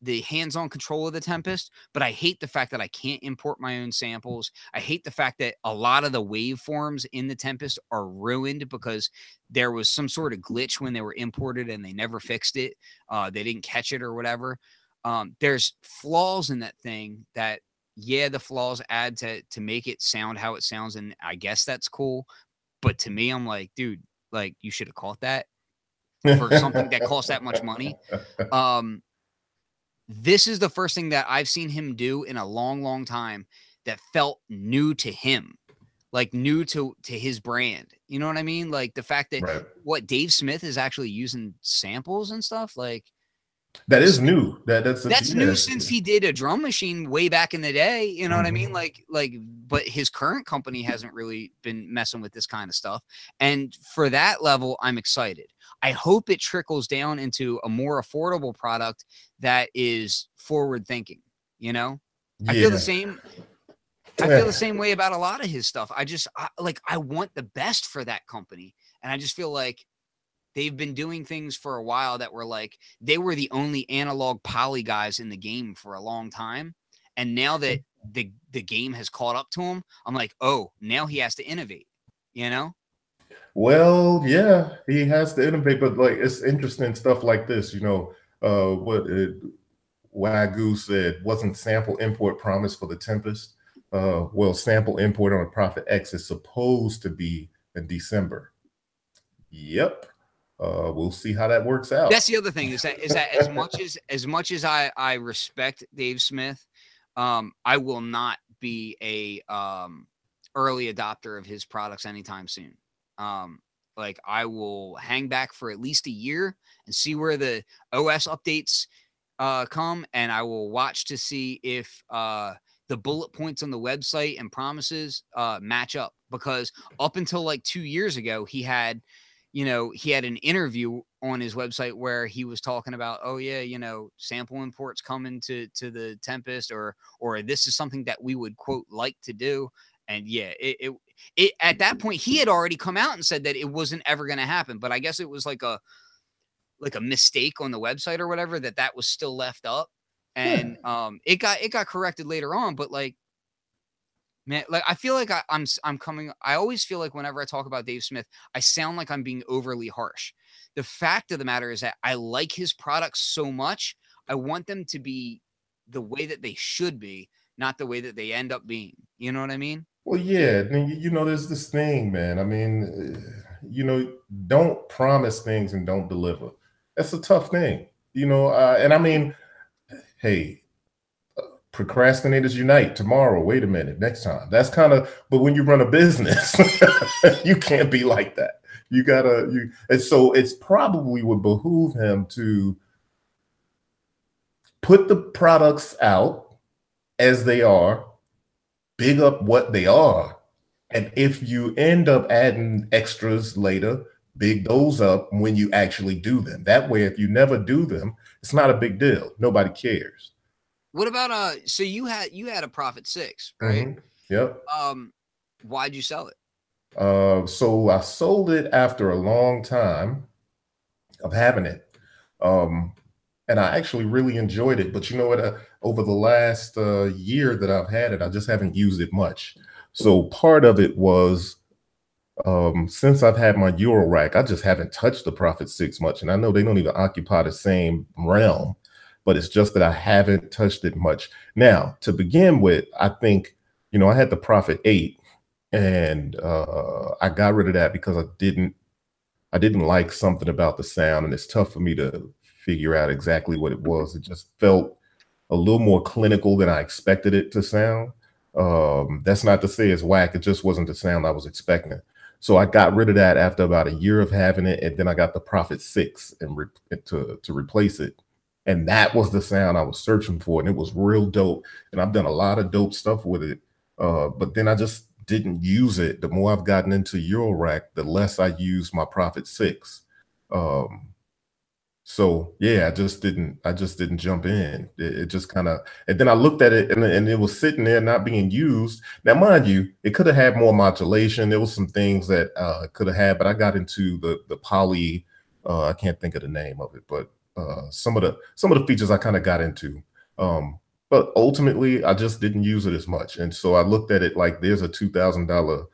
the hands-on control of the Tempest, but I hate the fact that I can't import my own samples. I hate the fact that a lot of the waveforms in the Tempest are ruined because there was some sort of glitch when they were imported and they never fixed it. They didn't catch it or whatever. There's flaws in that thing that, yeah, the flaws add to make it sound how it sounds, and I guess that's cool. But to me, I'm like, dude, like you should have caught that for something that costs that much money. This is the first thing that I've seen him do in a long, long time that felt new to him, like new to his brand. You know what I mean? Like the fact that what Dave Smith is actually using samples and stuff, like that is new. That's new since he did a drum machine way back in the day. You know what I mean? Like, but his current company hasn't really been messing with this kind of stuff. And for that level, I'm excited. I hope it trickles down into a more affordable product that is forward thinking. You know, I feel the same. I feel the same way about a lot of his stuff. I want the best for that company. And I just feel like they've been doing things for a while that were like, they were the only analog poly guys in the game for a long time. And now that the game has caught up to him, I'm like, oh, now he has to innovate, you know? Well, yeah, he has to innovate, but like, it's interesting stuff like this, you know, what Wagyu said, wasn't sample import promised for the Tempest? Well, sample import on a Prophet X is supposed to be in December. Yep. We'll see how that works out. That's the other thing is that as much as I respect Dave Smith, I will not be a early adopter of his products anytime soon. Like I will hang back for at least a year and see where the OS updates come, and I will watch to see if the bullet points on the website and promises match up, because up until like 2 years ago, he had an interview on his website where he was talking about, oh yeah, sample imports coming to the Tempest, or this is something that we would quote like to do. And yeah, it at that point he had already come out and said that it wasn't ever going to happen. But I guess it was like a mistake on the website or whatever, that was still left up. And it got corrected later on. But like, man, like I feel like I always feel like whenever I talk about Dave Smith, I sound like I'm being overly harsh. The fact of the matter is that I like his products so much. I want them to be the way that they should be, not the way that they end up being. You know what I mean? Well, yeah, there's this thing, man. I mean, don't promise things and don't deliver. That's a tough thing, and I mean, hey, procrastinators unite tomorrow. Wait a minute, next time. That's kind of, but when you run a business, you can't be like that. And so it's probably would behoove him to put the products out as they are, big up what they are. And if you end up adding extras later, big those up when you actually do them. That way, if you never do them, it's not a big deal. Nobody cares. What about so you had a Prophet 6, right? Yep. Why'd you sell it? So I sold it after a long time of having it. And I actually really enjoyed it. But you know what? Over the last year that I've had it, I just haven't used it much. So part of it was, since I've had my Euro rack, I just haven't touched the Prophet 6 much. And I know they don't even occupy the same realm, but it's just that I haven't touched it much. Now, to begin with, I think, I had the Prophet 8, and I got rid of that because I didn't like something about the sound, and it's tough for me to figure out exactly what it was. It just felt a little more clinical than I expected it to sound. That's not to say it's whack. It just wasn't the sound I was expecting. So I got rid of that after about a year of having it, and then I got the Prophet 6 and to replace it. And that was the sound I was searching for, and it was real dope. And I've done a lot of dope stuff with it, but then I just didn't use it. The more I've gotten into Eurorack, the less I use my Prophet 6. Um, so yeah, I just didn't jump in. It just kind of, and then I looked at it, and it was sitting there not being used. Now, mind you, it could have had more modulation. There was some things that it could have had, but I got into the poly. I can't think of the name of it, but some of the features I kind of got into. But ultimately, I just didn't use it as much, and so I looked at it like there's a $2,000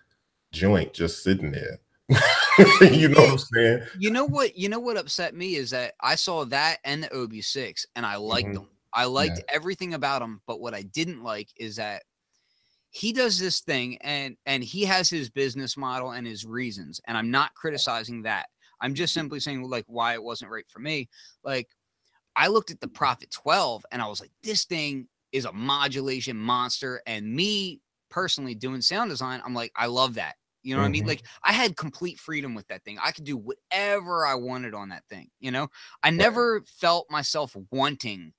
joint just sitting there. You know what I'm saying? You know what? You know what upset me is that I saw that and the OB6, and I liked Mhm. them. I liked Yeah. everything about them, but what I didn't like is that he does this thing, and he has his business model and his reasons, and I'm not criticizing that. I'm just simply saying like why it wasn't right for me. Like I looked at the Prophet 12, and I was like, this thing is a modulation monster, and me personally doing sound design, I'm like, I love that. You know what I mean? Mhm. Like I had complete freedom with that thing. I could do whatever I wanted on that thing. You know, I Right. never felt myself wanting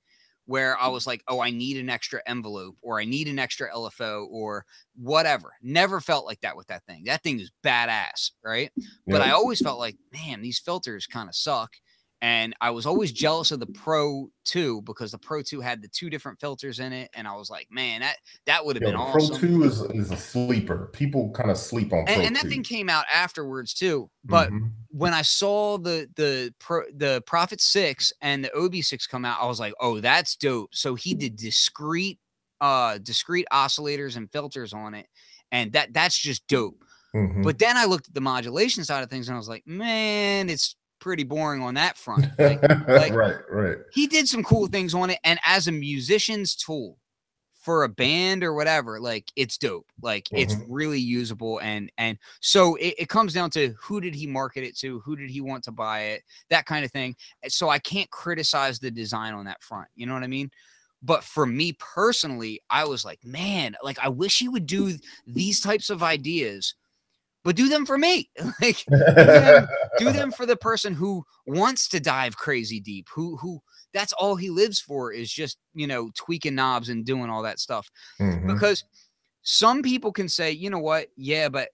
where I was like, oh, I need an extra envelope or I need an extra LFO or whatever. Never felt like that with that thing. That thing is badass, right? But I Yep. always felt like, man, these filters kind of suck. And I was always jealous of the Pro 2 because the Pro 2 had the two different filters in it. And I was like, man, that would have Yo, been the Pro awesome. 2 is a sleeper. People kind of sleep on Pro And that 2. thing came out afterwards too. But Mhm. when I saw the Prophet 6 and the OB6 come out, I was like, oh, that's dope. So he did discrete oscillators and filters on it. And that's just dope. Mhm. But then I looked at the modulation side of things and I was like, man, it's pretty boring on that front. Like Right, right. he did some cool things on it. And as a musician's tool for a band or whatever, like it's dope. Like it's Mhm. really usable. And so it comes down to who did he market it to? Who did he want to buy it? That kind of thing. So I can't criticize the design on that front. You know what I mean? But for me personally, I was like, man, like I wish he would do these types of ideas but do them for me. Like do them for the person who wants to dive crazy deep, who that's all he lives for is just, tweaking knobs and doing all that stuff. Mhm. Because some people can say, you know what? Yeah, but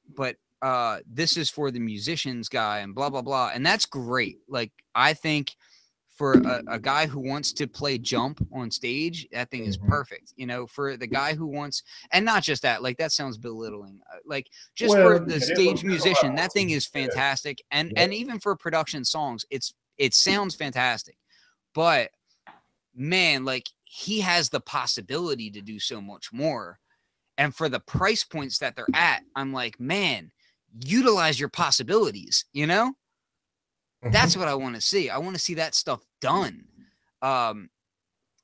this is for the musicians guy and blah blah blah. And that's great. Like I think for a guy who wants to play jump on stage, that thing is Mhm. perfect. For the guy who wants, and not just that, like that sounds belittling. Like just for Well, the yeah, stage there's a lot musician, more that to thing it. is Yeah. fantastic. And Yep. even for production songs, it sounds fantastic. But man, like he has the possibility to do so much more. And for the price points that they're at, I'm like, man, utilize your possibilities, That's Mhm. what I want to see. I want to see that stuff done. Um,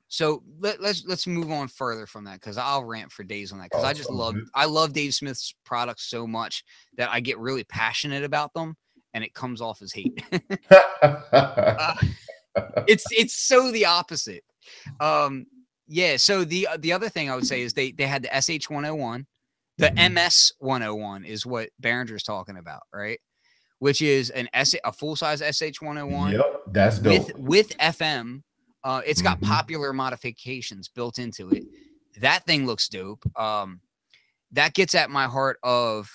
so let's move on further from that because I'll rant for days on that because Oh, it's all good. I love Dave Smith's products so much that I get really passionate about them and it comes off as hate. uh, it's so the opposite. Um, yeah. So the other thing I would say is they had the SH101, the Mhm. MS 101 is what Behringer's talking about, right? Which is a full size SH101 Yep, that's dope. with FM. It's got Mhm. popular modifications built into it. That thing looks dope. That gets at my heart of,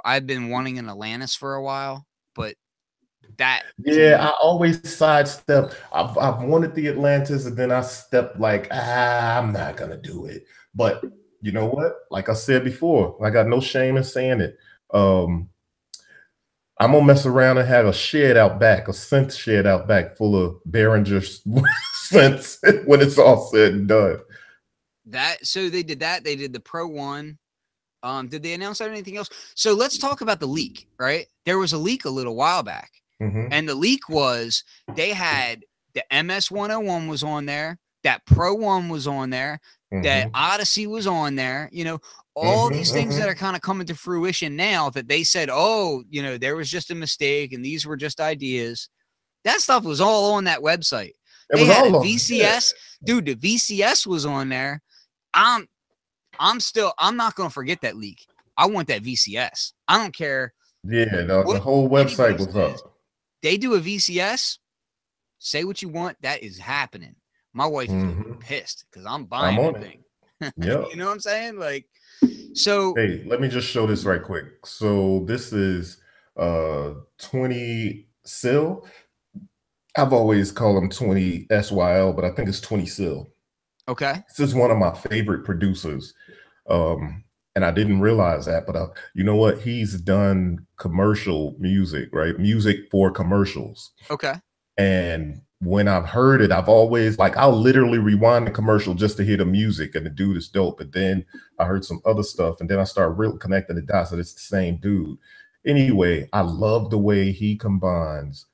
I've been wanting an Atlantis for a while, but that to Yeah, I me, always sidestep. I've wanted the Atlantis, and then I stepped like, I'm not gonna do it. But you know what? Like I said before, I got no shame in saying it. Um, I'm gonna mess around and have a shed out back, a synth shed out back full of Behringer synths when it's all said and done. so they did that. They did the Pro One. Did they announce anything else? So let's talk about the leak, right? There was a leak a little while back. Mhm. And the leak was they had the MS 101 was on there, that Pro 1 was on there, that Mhm. Odyssey was on there, all Mhm. these things that are Mhm. kind of coming to fruition now that they said, oh, there was just a mistake and these were just ideas. That stuff was all on that website. It They was had a all of it. Yeah. VCS. Dude, the VCS was on there. I'm I'm not gonna forget that leak. I want that VCS. I don't care Yeah, the what whole anybody website was says. up. They do a VCS. say what you want, that is happening. My wife is gonna be pissed because I'm I'm buying on that it. thing. Yep. You know what I'm saying? Like, so Hey, let me just show this right quick. So this is 20 Sil. I've always called him 20 SYL, but I think it's 20 Sil. okay. This is one of my favorite producers. And I didn't realize that, but you know what? He's done commercial music, right? Music for commercials. Okay. And when I've heard it, I've always like, I'll literally rewind the commercial just to hear the music, and the dude is dope. But then I heard some other stuff, and then I started really connecting the dots that it's the same dude. Anyway, I love the way he combines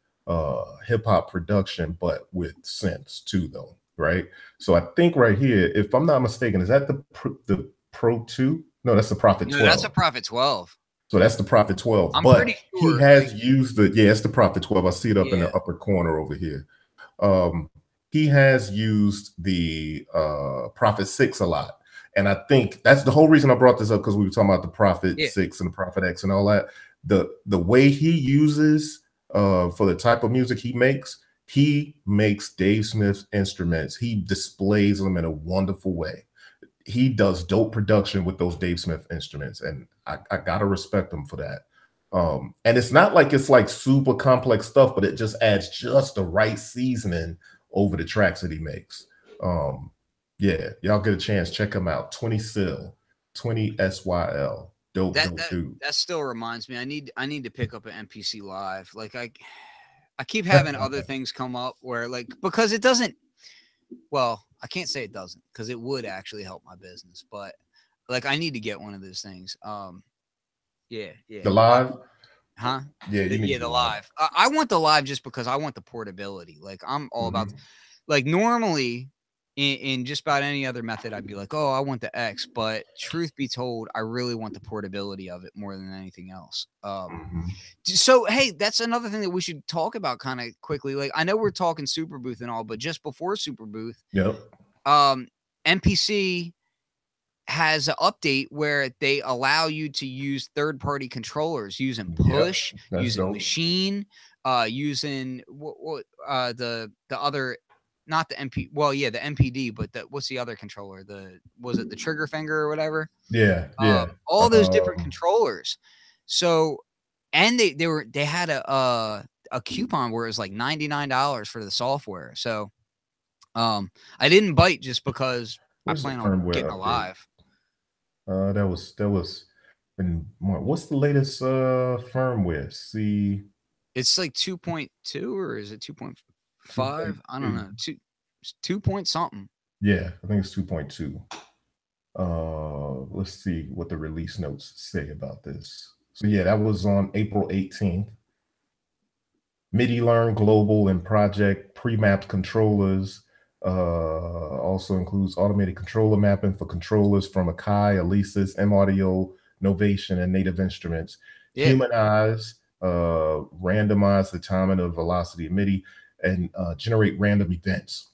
hip hop production, but with synths too, though, right? So I think right here, if I'm not mistaken, is that the Pro 2? No, that's the Prophet No, that's a 12. Prophet 12. So that's the Prophet 12. I'm pretty But he sure. has Like, used it's the Prophet 12. I see it up in yeah, the upper corner over here. He has used the Prophet 6 a lot. And I think that's the whole reason I brought this up, because we were talking about the Prophet yeah. 6 and the Prophet X and all that. The way he uses for the type of music he makes Dave Smith's instruments. He displays them in a wonderful way. He does dope production with those Dave Smith instruments, and I gotta respect him for that. And it's not like it's like super complex stuff, but it just adds just the right seasoning over the tracks that he makes. Yeah, y'all get a chance, check him out. 20 Sil, 20 SYL. Dope, That dope that dude. that still reminds me. I need to pick up an MPC Live. Like, I keep having other things come up where, like, because it doesn't. Well, I can't say it doesn't, because it would actually help my business. But like, I need to get one of those things. Yeah, yeah. The live, Huh? yeah, you need Yeah, the the live. live. I want the live just because I want the portability. Like, I'm all about, like, normally in just about any other method, I'd be like, oh, I want the X. But truth be told, I really want the portability of it more than anything else. So, hey, that's another thing that we should talk about kind of quickly. Like, I know we're talking SuperBooth and all, but just before SuperBooth, Yep. MPC has an update where they allow you to use third-party controllers using Yep. Push, That's using dope. Machine, using the other, not the MP. Well, yeah, the MPD, but what's the other controller? Was it the trigger finger or whatever? Yeah, yeah. All those different controllers. So, and they had a coupon where it was like $99 for the software. So, I didn't bite just because I Where's the plan on firmware getting a update? live. That was in what's the latest firmware? See, It's like 2.2, or is it 2.5? I don't 2.2. know. 2 point something. Yeah, I think it's 2.2. Let's see what the release notes say about this. So yeah, that was on April 18th. MIDI Learn Global and Project pre-mapped controllers. Also includes automated controller mapping for controllers from Akai, Alesis, M Audio, Novation, and Native Instruments. Yeah. Humanize, randomize the timing of velocity of MIDI, and generate random events.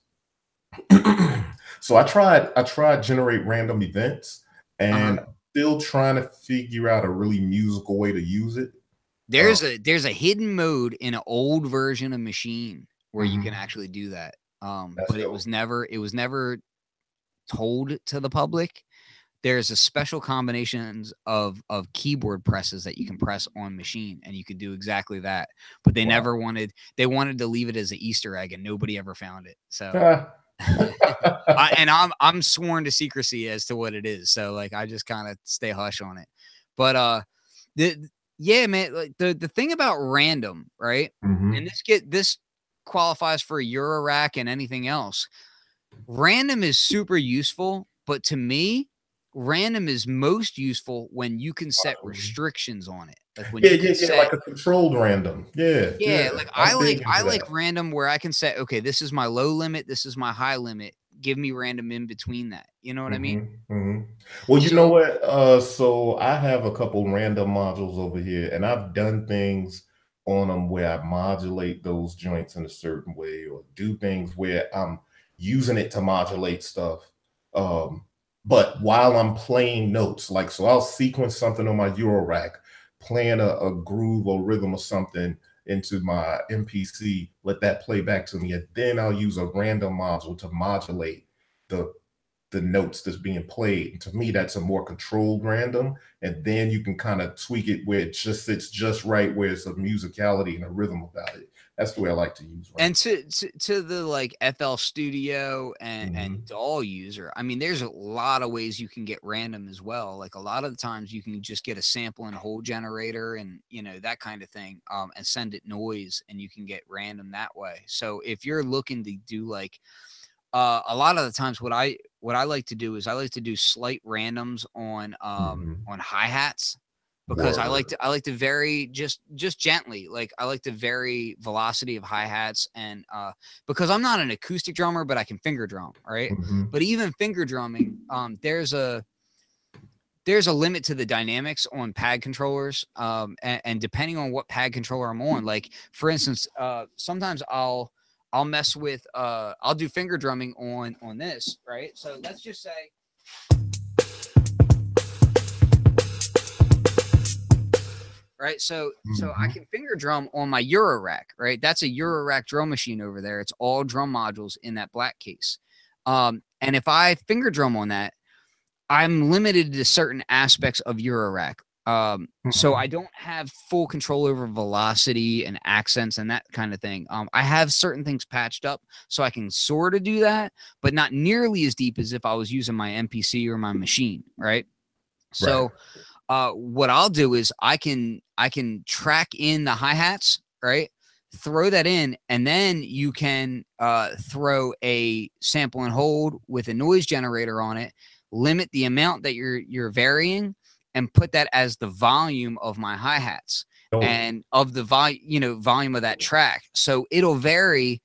So I tried generate random events, and still trying to figure out a really musical way to use it. There's a hidden mode in an old version of Machine where you can actually do that. But it was never told to the public. There's a special combinations of keyboard presses that you can press on Machine, and you can do exactly that. But they never wanted to leave it as an Easter egg, and nobody ever found it. So I'm sworn to secrecy as to what it is. So, like, I just kind of stay hush on it. But yeah, man, like the thing about random, right? And this qualifies for Eurorack and anything else. Random is super useful, but to me, random is most useful when you can set restrictions on it. Like, when you can Yeah, set, like a controlled random. Yeah, yeah, like I I'm like big I into like that. random where I can say, okay, this is my low limit, this is my high limit. Give me random in between that. You know what I mean? Well, you know So, what? So I have a couple random modules over here, and I've done things on them where I modulate those joints in a certain way, or do things where I'm using it to modulate stuff. But while I'm playing notes, so I'll sequence something on my Euro rack, playing a groove or rhythm or something into my MPC, let that play back to me, and then I'll use a random module to modulate the notes that's being played. And to me, that's a more controlled random. And then you can kind of tweak it where it just sits just right, where it's a musicality and a rhythm about it. That's the way I like to use random. And to the like FL Studio and DAW user, I mean, there's a lot of ways you can get random as well. Like a lot of the times you can just get a sample and hold generator and, you know, that kind of thing, and send it noise, and you can get random that way. So if you're looking to do like, a lot of the times what I like to do is I like to do slight randoms on hi-hats, because I like to vary just gently. Like I like to vary velocity of hi-hats, and because I'm not an acoustic drummer, but I can finger drum, right? But even finger drumming, there's a limit to the dynamics on pad controllers, and depending on what pad controller I'm on. Like for instance, sometimes I'll mess with I'll do finger drumming on this, right? So let's just say, right? So I can finger drum on my Euro rack, right? That's a Euro rack drum machine over there. It's all drum modules in that black case. And if I finger drum on that, I'm limited to certain aspects of Euro rack. So I don't have full control over velocity and accents and that kind of thing. I have certain things patched up so I can sort of do that, but not nearly as deep as if I was using my MPC or my machine, right? So what I'll do is I can track in the hi-hats, right? Throw that in, and then you can throw a sample and hold with a noise generator on it, limit the amount that you're varying, and put that as the volume of my hi-hats and of the volume of that track. So it'll vary,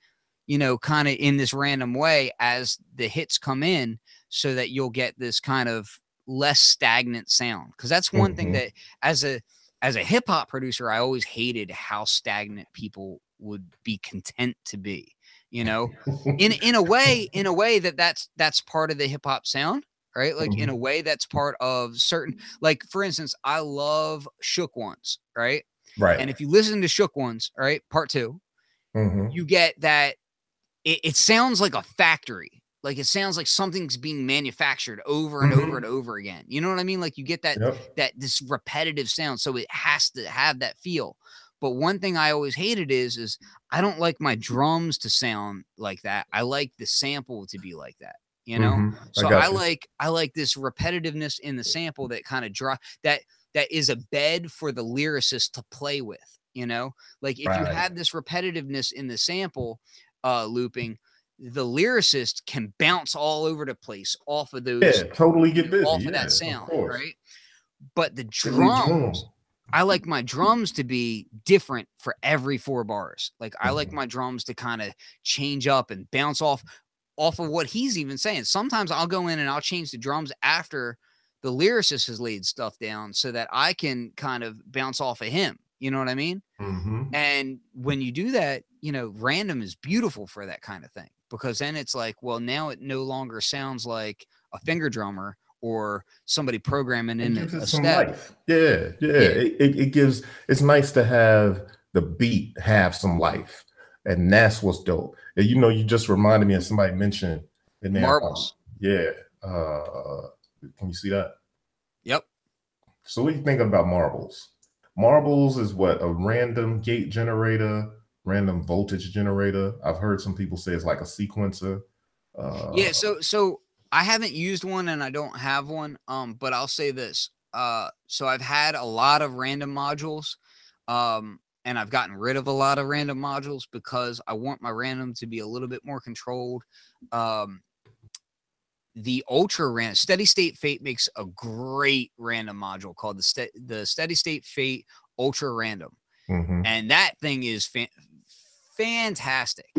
kind of in this random way as the hits come in, so that you'll get this kind of less stagnant sound. Because that's one thing that as a hip hop producer, I always hated how stagnant people would be content to be, in a way that's part of the hip hop sound. Right. Like in a way that's part of certain, like, for instance, I love Shook Ones. Right. And if you listen to Shook Ones, right, part 2, you get that it sounds like a factory. Like it sounds like something's being manufactured over and over and over again. You know what I mean? Like you get that this repetitive sound. So it has to have that feel. But one thing I always hated is I don't like my drums to sound like that. I like the sample to be like that. So I like this repetitiveness in the sample that kind of that is a bed for the lyricist to play with. Like if you have this repetitiveness in the sample looping, the lyricist can bounce all over the place off of those, totally get busy off of that sound, right? But the drums, I like my drums to be different for every 4 bars. Like I like my drums to kind of change up and bounce off of what he's even saying. Sometimes I'll go in and I'll change the drums after the lyricist has laid stuff down, so that I can kind of bounce off of him. You know what I mean? And when you do that, random is beautiful for that kind of thing, because then it's like, well, now it no longer sounds like a finger drummer or somebody programming in a step. Life. It gives, it's nice to have the beat have some life. And that's what's dope. And, you just reminded me of somebody mentioned in there. Marbles. Can you see that? Yep. So what do you think about marbles? Marbles is what? A random gate generator, random voltage generator. I've heard some people say it's like a sequencer. So I haven't used one and I don't have one. But I'll say this. So I've had a lot of random modules. And I've gotten rid of a lot of random modules because I want my random to be a little bit more controlled. The ultra random Steady State Fate makes a great random module called the Steady State Fate Ultra Random. And that thing is fantastic.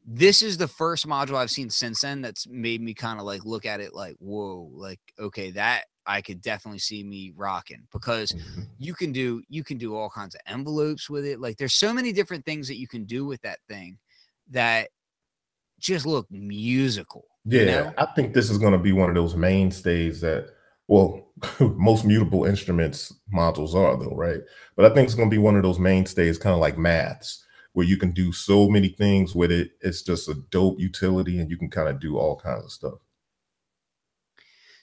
This is the first module I've seen since then that's made me kind of like look at it like, whoa, like, okay, that I could definitely see me rocking, because you can do all kinds of envelopes with it. Like there's so many different things that you can do with that thing that just look musical. I think this is going to be one of those mainstays that, well, most mutable instruments modules are, though, right? But I think it's going to be one of those mainstays, kind of like maths, where you can do so many things with it. It's just a dope utility, and you can kind of do all kinds of stuff.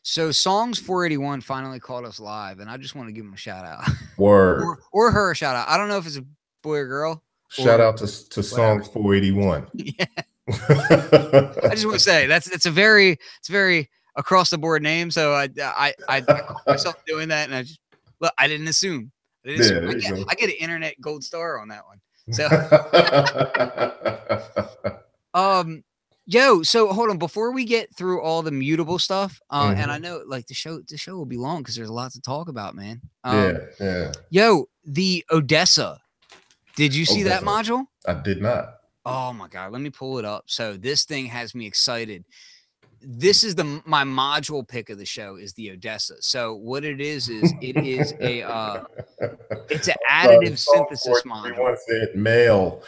So Songs 481 finally called us live, and I just want to give him a shout out. Word. or her a shout out. I don't know if it's a boy or girl. Shout out to Songs 481. Yeah. I just want to say it's very across the board name. So I caught myself doing that, and I didn't assume. I get an internet gold star on that one. So yo, so hold on before we get through all the mutable stuff. And I know like the show will be long because there's a lot to talk about, man. Yeah. Yo, the Odessa. Did you see that module? I did not. Oh my God, let me pull it up. So this thing has me excited. This is my module pick of the show is the Odessa. So what it is it is a it's an additive synthesis module. Everyone said male.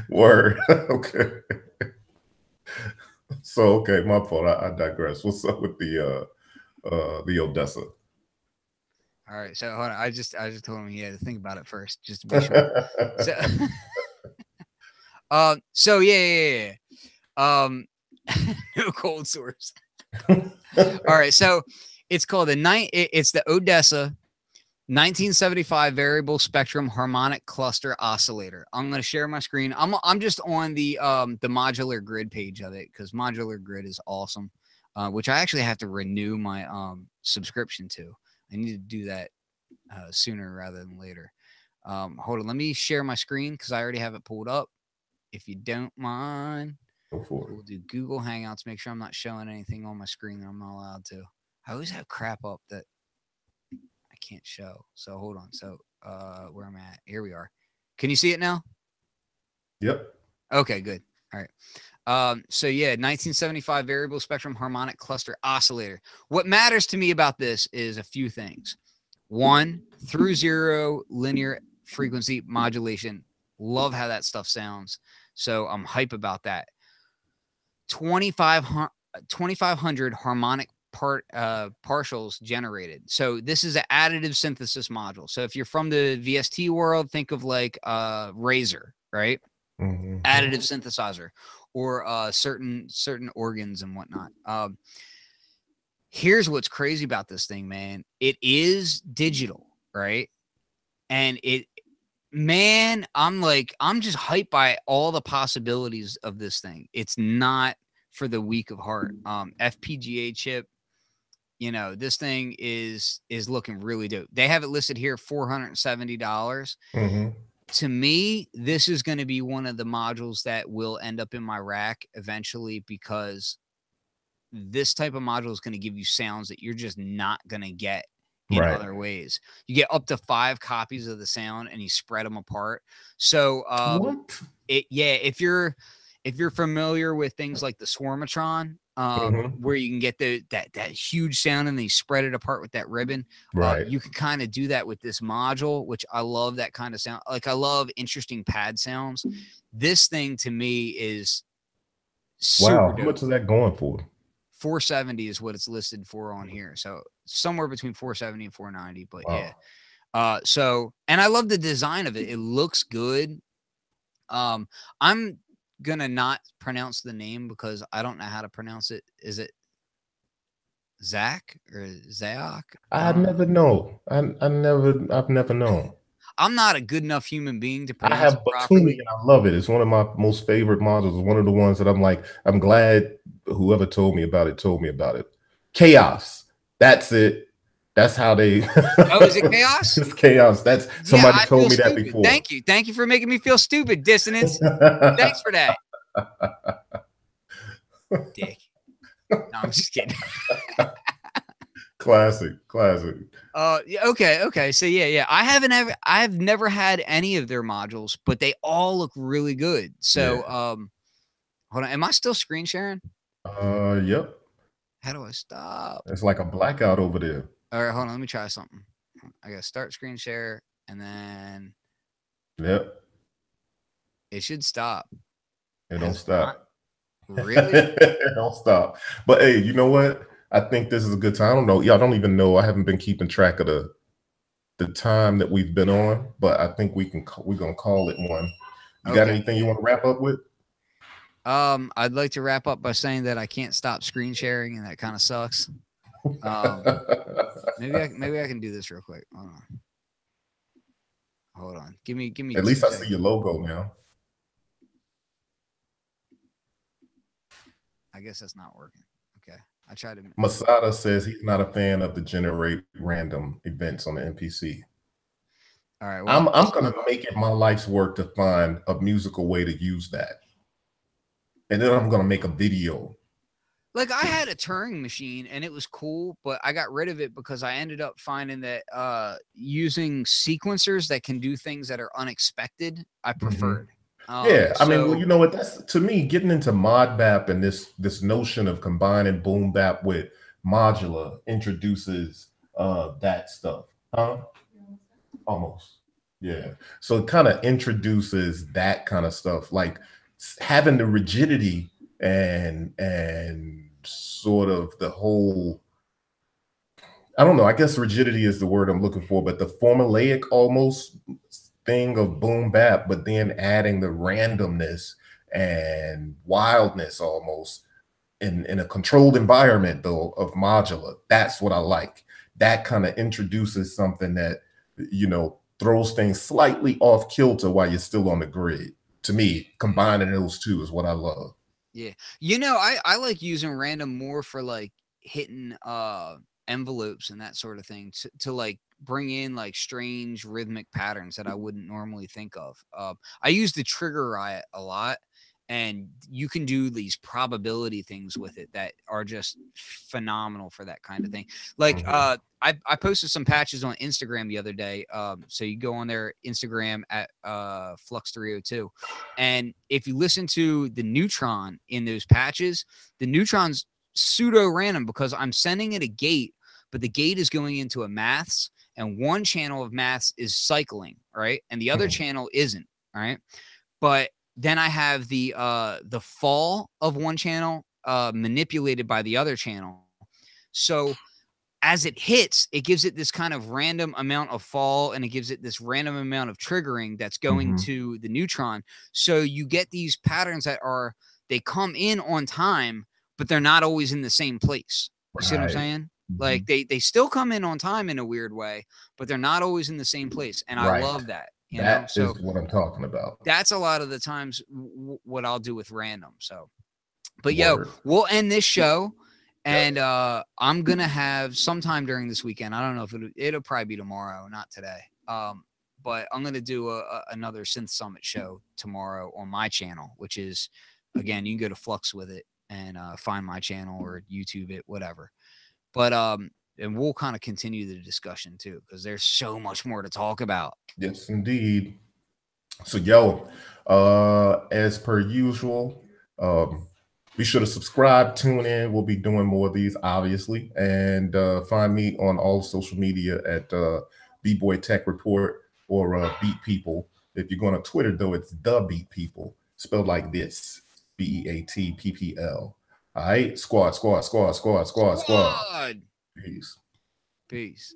Word. Okay. So okay, my fault. I digress. What's up with the Odessa? All right, so hold on. I just told him he had to think about it first, just to be sure. So yeah. No cold source. All right, so it's called it's the Odessa 1975 variable spectrum harmonic cluster oscillator. I'm going to share my screen. I'm just on the modular grid page of it because modular grid is awesome, which I actually have to renew my subscription to. I need to do that sooner rather than later. Hold on, let me share my screen because I already have it pulled up. If you don't mind, we'll do Google Hangouts. Make sure I'm not showing anything on my screen that I'm not allowed to. I always have crap up that I can't show. So hold on. So where I'm at, here we are. Can you see it now? Yep. Okay, good. All right. So yeah, 1975 variable spectrum harmonic cluster oscillator. What matters to me about this is a few things. One, through zero linear frequency modulation. Love how that stuff sounds. So I'm hype about that. 2500 harmonic partials generated. So this is an additive synthesis module. So if you're from the VST world, think of like Razor, right? Mm-hmm. Additive synthesizer or certain organs and whatnot. Here's what's crazy about this thing, man. It is digital, right? And I'm just hyped by all the possibilities of this thing. It's not for the weak of heart. FPGA chip, this thing is looking really dope. They have it listed here, $470. Mm-hmm. To me, this is going to be one of the modules that will end up in my rack eventually because this type of module is going to give you sounds that you're just not going to get in other ways. You get up to 5 copies of the sound and you spread them apart. So if you're familiar with things like the Swarmatron, where you can get that huge sound and then you spread it apart with that ribbon, you can kind of do that with this module, which I love that kind of sound. Like I love interesting pad sounds. This thing to me is super dope. How much is that going for? 470 is what it's listed for on here. So somewhere between 470 and 490, but yeah. So, and I love the design of it. It looks good. I'm going to not pronounce the name because I don't know how to pronounce it. Is it Zach or Zayak? I never know. I've never known. I'm not a good enough human being to pronounce I have it properly. and I love it. It's one of my most favorite modules. It's one of the ones that I'm glad whoever told me about it. Chaos. That's it. That's how they. Oh, is it Chaos? It's Chaos. That's somebody told me that before. Thank you. Thank you for making me feel stupid, Dissonance. Thanks for that. Dick. No, I'm just kidding. Classic. Okay. So yeah. I have never had any of their modules, but they all look really good. So hold on. Am I still screen sharing? Yep. How do I stop? It's like a blackout over there. All right, hold on. Let me try something. I gotta start screen share and then it should stop. It don't stop. Really? Don't stop. But hey, you know what? I think this is a good time. I don't know. Y'all don't even know. I haven't been keeping track of the time that we've been on, but I think we're gonna call it one. You got Okay. anything you want to wrap up with? I'd like to wrap up by saying that I can't stop screen sharing, and that kind of sucks. Maybe I can do this real quick. Hold on. Give me At 2 least I see seconds. your logo now. I guess that's not working. Okay. I tried to. Masada says he's not a fan of the generate random events on the NPC. All right. Well, I'm gonna make it my life's work to find a musical way to use that, and then I'm gonna make a video. like I had a Turing machine and it was cool, but I got rid of it because I ended up finding that using sequencers that can do things that are unexpected, I preferred. Yeah, I mean, well, So you know what? That's to me getting into mod bap and this notion of combining boom bap with modular introduces that stuff, huh? Almost, yeah. So it kind of introduces that kind of stuff, like having the rigidity and sort of the whole. I don't know. I guess rigidity is the word I'm looking for, but the formulaic almost thing of boom bap, but then adding the randomness and wildness almost in a controlled environment though of modular. That's what I like. That kind of introduces something that throws things slightly off kilter while you're still on the grid. To me, combining those two is what I love. yeah, I like using random more for like hitting envelopes and that sort of thing to like bring in like strange rhythmic patterns that I wouldn't normally think of. I use the trigger riot a lot, and you can do these probability things with it that are just phenomenal for that kind of thing. Like I posted some patches on Instagram the other day. So you go on their Instagram at Flux302, and if you listen to the neutron in those patches, the neutron's pseudo random because I'm sending it a gate, but the gate is going into a maths, and one channel of maths is cycling, right? And the other channel isn't, right? But then I have the fall of one channel manipulated by the other channel. So as it hits, it gives it this kind of random amount of fall, and it gives it this random amount of triggering that's going to the neutron. So you get these patterns that they come in on time, but they're not always in the same place. You see what I'm saying? Like they still come in on time in a weird way, but they're not always in the same place. And I love that, That So is what I'm talking about. that's a lot of the times what I'll do with random. So, but Word. we'll end this show. And I'm gonna have sometime during this weekend. I don't know if it'll probably be tomorrow, not today. But I'm gonna do another Synth Summit show tomorrow on my channel, which is, again, you can go to Flux with it and find my channel or YouTube it, whatever. But and we'll kind of continue the discussion too, because there's so much more to talk about. Yes, indeed. So, as per usual, be sure to subscribe, tune in. We'll be doing more of these, obviously. And find me on all social media at B-Boy Tech Report or Beat People. If you're going to Twitter, though, it's the Beat People, spelled like this, BeatPPL. All right? Squad. Squad. Peace. Peace.